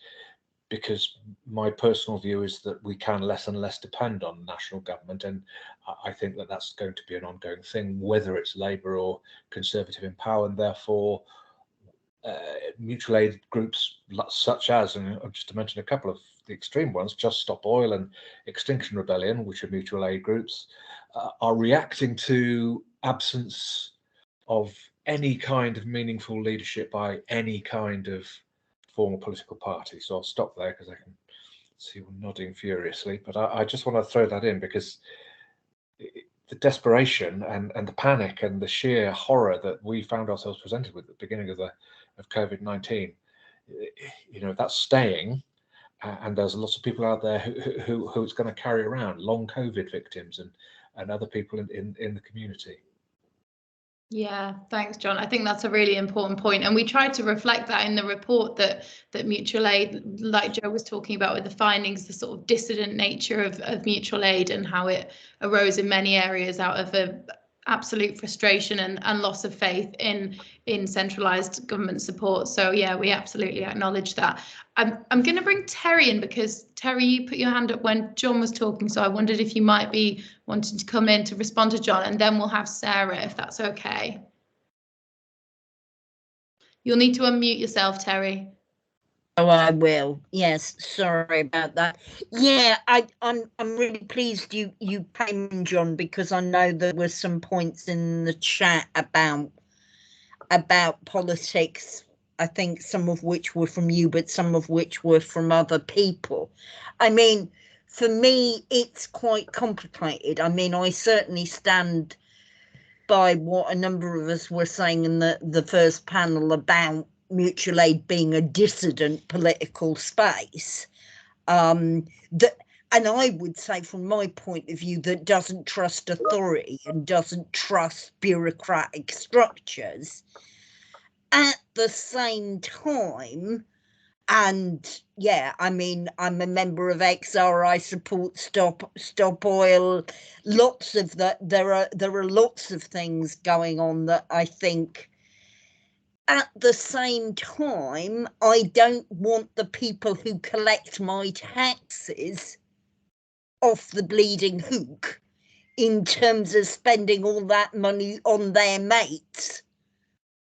Because my personal view is that we can less and less depend on national government, and I think that that's going to be an ongoing thing, whether it's Labour or Conservative in power, and therefore mutual aid groups such as, and just to mention a couple of the extreme ones, Just Stop Oil and Extinction Rebellion, which are mutual aid groups, are reacting to absence of any kind of meaningful leadership by any kind of formal political party. So I'll stop there because I can see you nodding furiously, but I just want to throw that in because the desperation and the panic and the sheer horror that we found ourselves presented with at the beginning of COVID-19, that's staying, and there's lots of people out there who it's going to carry around, long COVID victims and other people in the community. Yeah, thanks, John. I think that's a really important point, and we tried to reflect that in the report that mutual aid, like Joe was talking about with the findings, the sort of dissident nature of mutual aid and how it arose in many areas out of a absolute frustration and loss of faith in centralised government support. So yeah, we absolutely acknowledge that. I'm going to bring Terry in because Terry, you put your hand up when John was talking, so I wondered if you might be wanting to come in to respond to John, and then we'll have Sarah, if that's okay. You'll need to unmute yourself, Terry. Oh, I will. Yes, sorry about that. Yeah, I'm really pleased you came in, John, because I know there were some points in the chat about politics. I think some of which were from you, but some of which were from other people. I mean, for me, it's quite complicated. I mean, I certainly stand by what a number of us were saying in the first panel about mutual aid being a dissident political space. And I would say, from my point of view, that doesn't trust authority and doesn't trust bureaucratic structures. At the same time, and yeah, I mean, I'm a member of XR, I support Stop Oil. Lots of that. There are lots of things going on that I think. At the same time, I don't want the people who collect my taxes off the bleeding hook in terms of spending all that money on their mates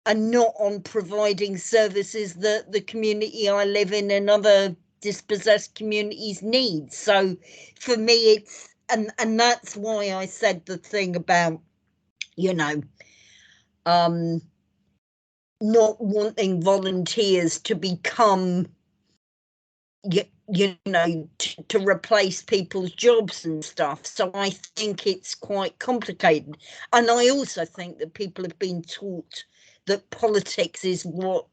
and not on providing services that the community I live in and other dispossessed communities need. So for me, it's, and that's why I said the thing about, not wanting volunteers to become, to replace people's jobs and stuff. So I think it's quite complicated. And I also think that people have been taught that politics is what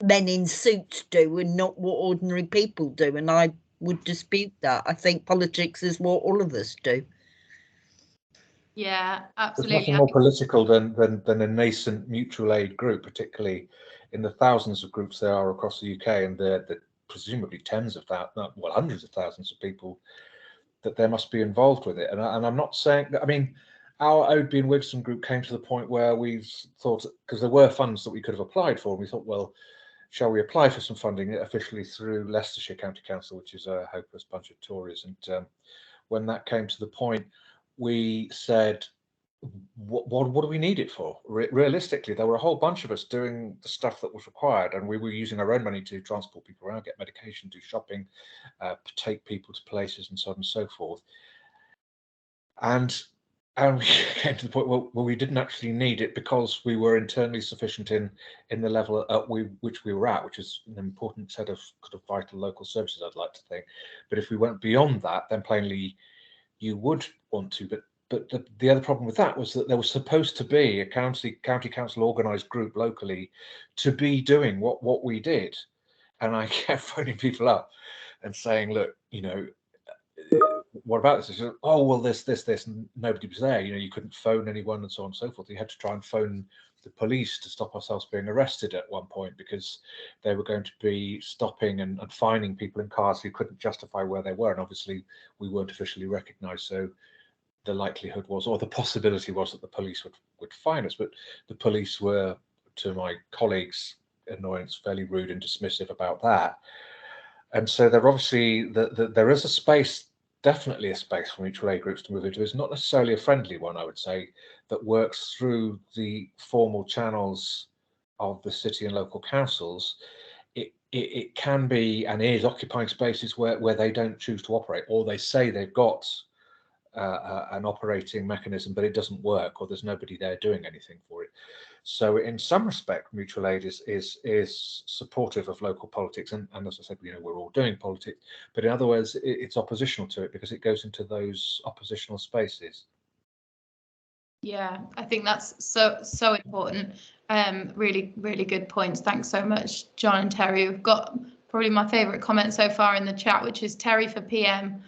men in suits do and not what ordinary people do. And I would dispute that. I think politics is what all of us do. Yeah, absolutely. There's nothing more political than a nascent mutual aid group, particularly in the thousands of groups there are across the UK, and they're presumably tens of thousands, well, hundreds of thousands of people, that they must be involved with it. And I'm not saying that, I mean, our Oadby and Wigston group came to the point where we've thought, because there were funds that we could have applied for, and we thought, well, shall we apply for some funding officially through Leicestershire County Council, which is a hopeless bunch of Tories. And when that came to the point, we said, what do we need it for? Realistically, there were a whole bunch of us doing the stuff that was required, and we were using our own money to transport people around, get medication, do shopping, take people to places, and so on and so forth. And we came to the point where we didn't actually need it, because we were internally sufficient in the level at which we were at, which is an important set of vital local services, I'd like to think. But if we went beyond that, then plainly you would want to. But the other problem with that was that there was supposed to be a county council organised group locally to be doing what we did. And I kept phoning people up and saying, look, you know, what about this? Said, oh, well, this, and nobody was there. You know, you couldn't phone anyone and so on and so forth. You had to try and phone the police to stop ourselves being arrested at one point, because they were going to be stopping and fining people in cars who couldn't justify where they were. And obviously we weren't officially recognised. So the likelihood was, or the possibility was, that the police would fine us. But the police were, to my colleagues' annoyance, fairly rude and dismissive about that. And so there obviously, there is a space, definitely a space for mutual aid groups to move into. It's not necessarily a friendly one, I would say, that works through the formal channels of the city and local councils. It can be and is occupying spaces where they don't choose to operate, or they say they've got an operating mechanism, but it doesn't work, or there's nobody there doing anything for it. So in some respect, mutual aid is supportive of local politics, and as I said, you know, we're all doing politics, but in other words, it's oppositional to it, because it goes into those oppositional spaces. Yeah, I think that's so important. Really, really good points. Thanks so much, John and Terry. We've got probably my favourite comment so far in the chat, which is Terry for PM.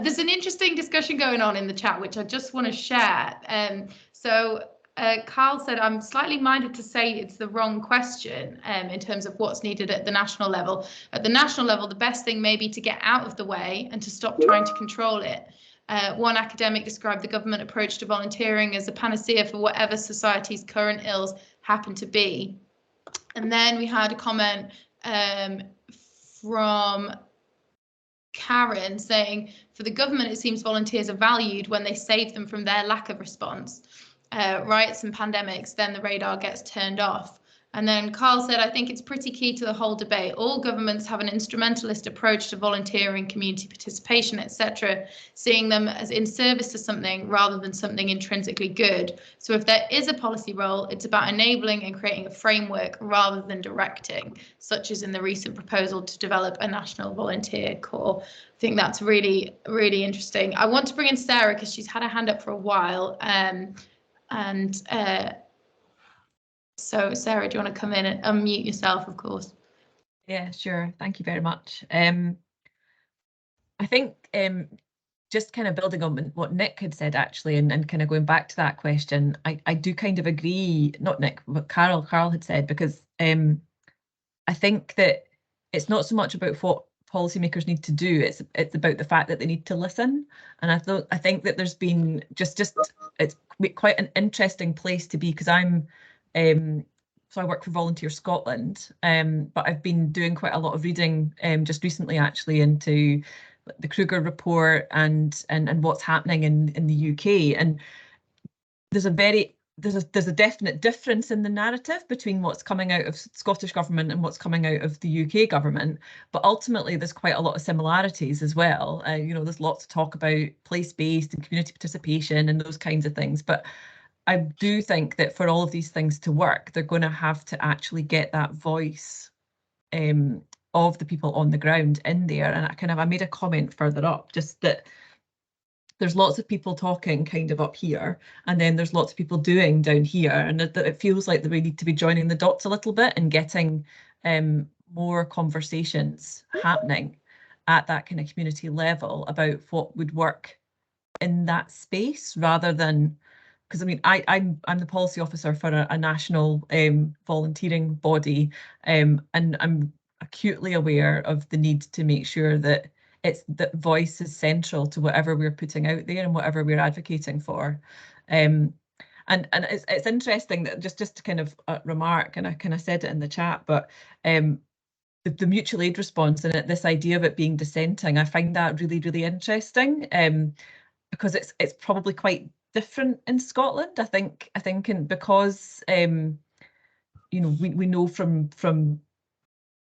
There's an interesting discussion going on in the chat, which I just want to share. Carl said, I'm slightly minded to say it's the wrong question in terms of what's needed at the national level. At the national level, the best thing may be to get out of the way and to stop trying to control it. One academic described the government approach to volunteering as a panacea for whatever society's current ills happen to be. And then we had a comment from Karen saying, for the government, it seems volunteers are valued when they save them from their lack of response. Riots and pandemics, then the radar gets turned off. And then Carl said, I think it's pretty key to the whole debate. All governments have an instrumentalist approach to volunteering, community participation, etc., seeing them as in service to something rather than something intrinsically good. So if there is a policy role, it's about enabling and creating a framework rather than directing, such as in the recent proposal to develop a national volunteer corps. I think that's really, really interesting. I want to bring in Sarah because she's had her hand up for a while. So Sarah, do you want to come in and unmute yourself, of course? Yeah, sure. Thank you very much. I think just kind of building on what Nick had said, actually, and kind of going back to that question, I do kind of agree, not Nick, but Carl had said, because I think that it's not so much about what policymakers need to do, it's about the fact that they need to listen. And I think that there's been it's quite an interesting place to be, because I'm so I work for Volunteer Scotland, but I've been doing quite a lot of reading just recently, actually, into the Kruger report and what's happening in the UK. And there's a definite difference in the narrative between what's coming out of Scottish government and what's coming out of the UK government. But ultimately, there's quite a lot of similarities as well. You know, there's lots of talk about place-based and community participation and those kinds of things. But I do think that for all of these things to work, they're going to have to actually get that voice of the people on the ground in there. And I made a comment further up, just that there's lots of people talking kind of up here, and then there's lots of people doing down here, and it feels like that we need to be joining the dots a little bit and getting more conversations happening at that kind of community level about what would work in that space, rather than because I mean, I'm the policy officer for a national volunteering body, and I'm acutely aware of the need to make sure that that voice is central to whatever we're putting out there and whatever we're advocating for. And it's interesting that just to kind of remark, and I kind of said it in the chat, but the mutual aid response and this idea of it being dissenting, I find that really, really interesting, because it's probably quite different in Scotland. I think because you know, we know from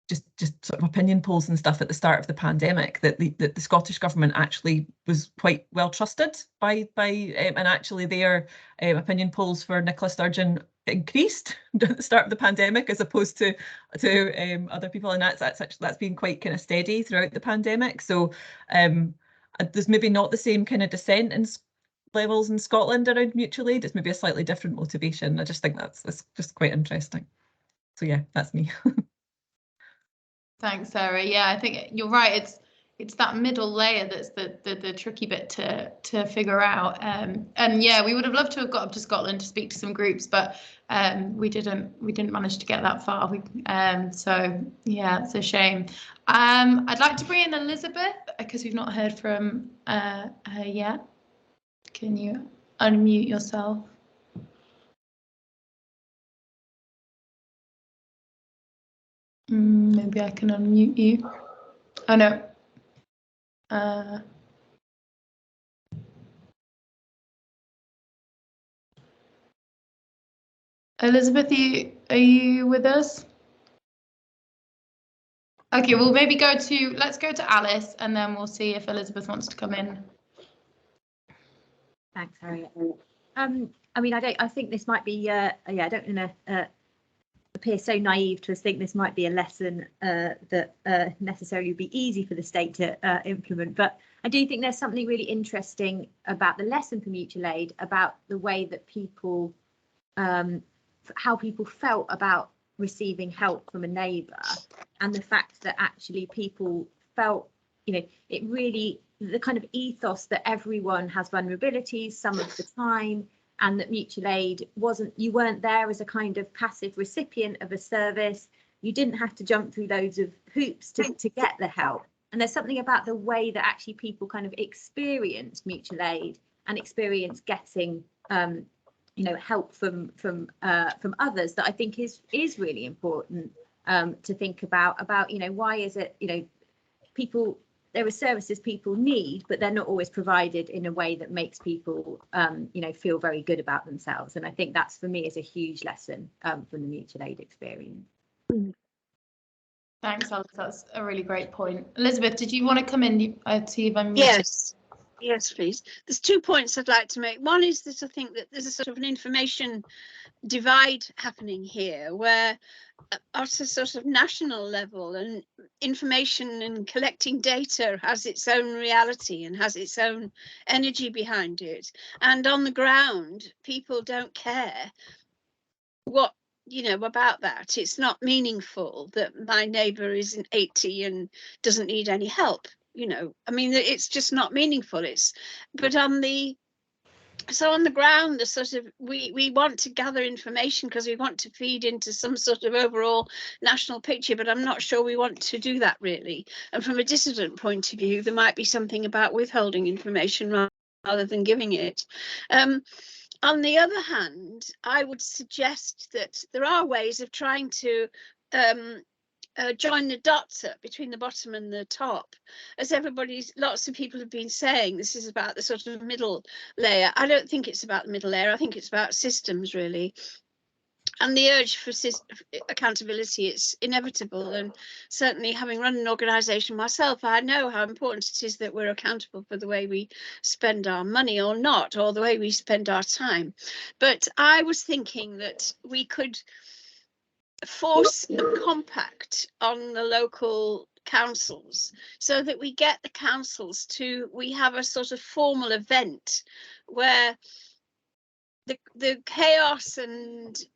just sort of opinion polls and stuff at the start of the pandemic that the Scottish government actually was quite well trusted by and actually their opinion polls for Nicola Sturgeon increased at the start of the pandemic as opposed to other people, and that's been quite kind of steady throughout the pandemic. So there's maybe not the same kind of dissent in levels in Scotland around mutual aid. It's maybe a slightly different motivation. I just think that's just quite interesting. So yeah, that's me. Thanks, Sarah. Yeah, I think you're right. It's that middle layer that's the tricky bit to figure out. And yeah, we would have loved to have got up to Scotland to speak to some groups, but we didn't manage to get that far. So yeah, it's a shame. I'd like to bring in Elizabeth because we've not heard from her yet. Can you unmute yourself? Maybe I can unmute you. Oh no. Elizabeth, are you with us? Okay, we'll maybe let's go to Alice and then we'll see if Elizabeth wants to come in. Thanks, Harriet. I mean, I think this might be, yeah, I don't want to appear so naive to think this might be a lesson that necessarily would be easy for the state to implement, but I do think there's something really interesting about the lesson for mutual aid, about the way that people, how people felt about receiving help from a neighbour, and the fact that actually people felt, you know, it really, the kind of ethos that everyone has vulnerabilities some of the time, and that mutual aid you weren't there as a kind of passive recipient of a service. You didn't have to jump through loads of hoops to get the help. And there's something about the way that actually people kind of experience mutual aid and experience getting you know, help from others that I think is really important to think about, you know, why is it, you know, people, there are services people need, but they're not always provided in a way that makes people, you know, feel very good about themselves. And I think that's, for me, is a huge lesson from the mutual aid experience. Thanks, Alice. That's a really great point. Elizabeth, did you want to come in? I see if I'm Yes, please. There's 2 points I'd like to make. One is that I think that there's a sort of an information divide happening here, where at a sort of national level, and information and collecting data has its own reality and has its own energy behind it, and on the ground people don't care what, you know, about that. It's not meaningful that my neighbour is 80 and doesn't need any help, you know. I mean, it's just not meaningful. But on the ground, the sort of, we want to gather information because we want to feed into some sort of overall national picture, but I'm not sure we want to do that really. And from a dissident point of view, there might be something about withholding information rather than giving it. On the other hand, I would suggest that there are ways of trying to join the dots up between the bottom and the top. As lots of people have been saying, this is about the sort of middle layer. I don't think it's about the middle layer. I think it's about systems, really. And the urge for accountability, it's inevitable. And certainly, having run an organisation myself, I know how important it is that we're accountable for the way we spend our money or not, or the way we spend our time. But I was thinking that we could force a compact on the local councils so that we get the councils we have a sort of formal event where the chaos and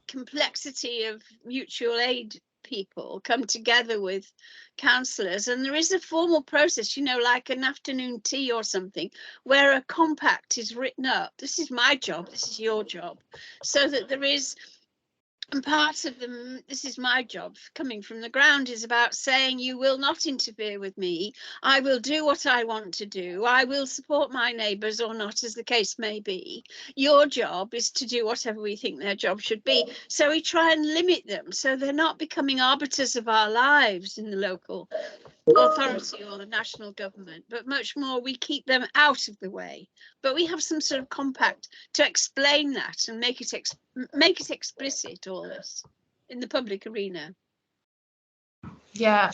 complexity of mutual aid people come together with councillors, and there is a formal process, you know, like an afternoon tea or something, where a compact is written up. This is my job, this is your job, so that there is. And part of them, this is my job coming from the ground, is about saying you will not interfere with me. I will do what I want to do. I will support my neighbours or not, as the case may be. Your job is to do whatever we think their job should be. So we try and limit them so they're not becoming arbiters of our lives in the local authority or the national government, but much more we keep them out of the way. But we have some sort of compact to explain that and make it explicit, all this in the public arena. Yeah,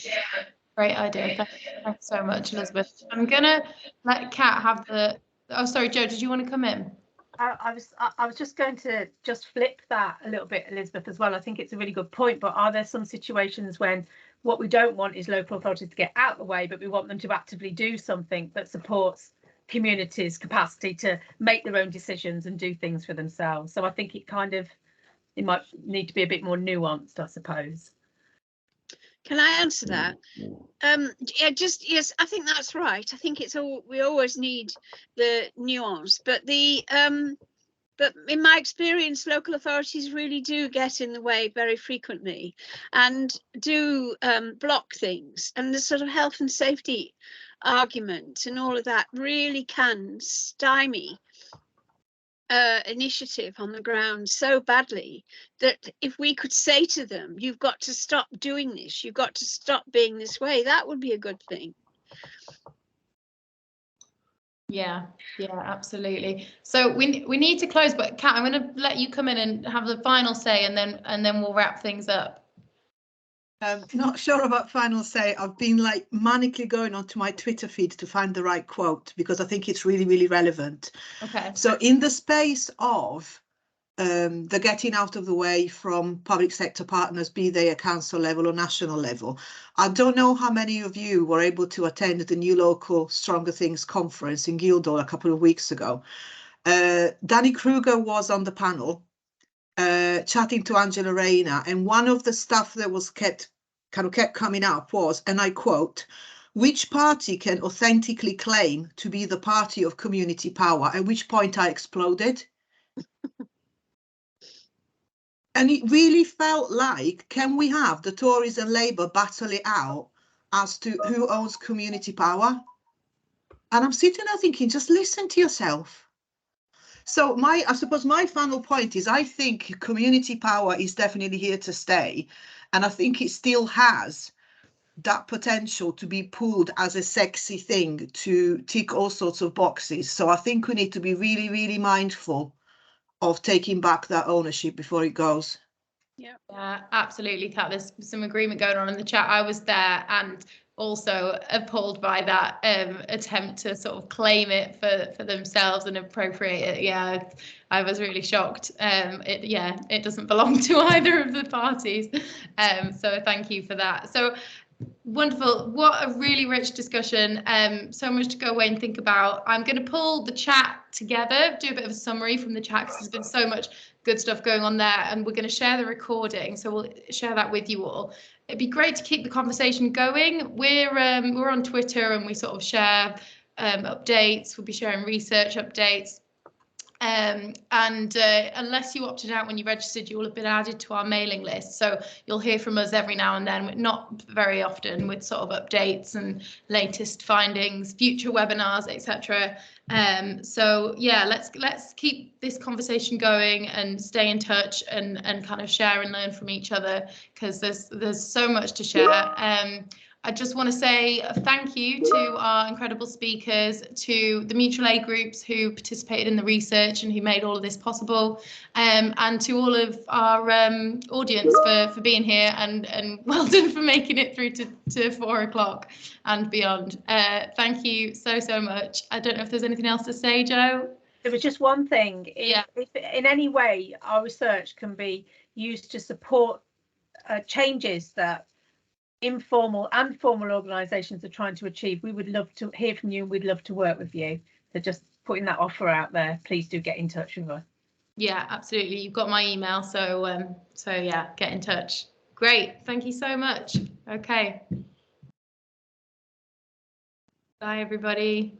great idea. Thanks so much, Elizabeth. I'm gonna let Kat have the. Oh, sorry, Joe. Did you want to come in? I was just going to just flip that a little bit, Elizabeth, as well. I think it's a really good point, but are there some situations when what we don't want is local authorities to get out of the way, but we want them to actively do something that supports communities' capacity to make their own decisions and do things for themselves? So I think it might need to be a bit more nuanced, I suppose. Can I answer that? Yeah, yes, I think that's right. I think we always need the nuance, but but in my experience, local authorities really do get in the way very frequently and do block things, and the sort of health and safety argument and all of that really can stymie initiative on the ground so badly that if we could say to them, you've got to stop doing this, you've got to stop being this way, that would be a good thing. Yeah, absolutely. So we need to close, but Kat, I'm going to let you come in and have the final say, and then we'll wrap things up. Not sure about final say. I've been like manically going onto my Twitter feed to find the right quote because I think it's really, really relevant. Okay. So in the space of the getting out of the way from public sector partners, be they at council level or national level, I don't know how many of you were able to attend the New Local Stronger Things conference in Guildhall a couple of weeks ago. Danny Kruger was on the panel chatting to Angela Rayner, and one of the stuff that was kept coming up was, and I quote, which party can authentically claim to be the party of community power? At which point I exploded. And it really felt like, can we have the Tories and Labour battle it out as to who owns community power? And I'm sitting there thinking, just listen to yourself. So I suppose my final point is, I think community power is definitely here to stay. And I think it still has that potential to be pulled as a sexy thing to tick all sorts of boxes. So I think we need to be really, really mindful of taking back that ownership before it goes. Yeah, absolutely, Kat. There's some agreement going on in the chat. I was there and also appalled by that attempt to sort of claim it for themselves and appropriate it. Yeah, I was really shocked. It doesn't belong to either of the parties. So thank you for that. So wonderful. What a really rich discussion. So much to go away and think about. I'm going to pull the chat together, do a bit of a summary from the chat because there's been so much good stuff going on there, and we're going to share the recording, so we'll share that with you all. It'd be great to keep the conversation going. We're on Twitter and we sort of share updates. We'll be sharing research updates. Unless you opted out when you registered, you will have been added to our mailing list. So you'll hear from us every now and then, not very often, with sort of updates and latest findings, future webinars, etc. So yeah, let's keep this conversation going and stay in touch and kind of share and learn from each other, because there's so much to share. I just want to say thank you to our incredible speakers, to the mutual aid groups who participated in the research and who made all of this possible, and to all of our audience for being here, and well done for making it through to 4 o'clock and beyond. Thank you so much. I don't know if there's anything else to say, Joe? There was just one thing. If in any way our research can be used to support changes that informal and formal organisations are trying to achieve, we would love to hear from you and we'd love to work with you. So just putting that offer out there, please do get in touch with us. Yeah, absolutely. You've got my email, so yeah, get in touch. Great, thank you so much. Okay. Bye, everybody.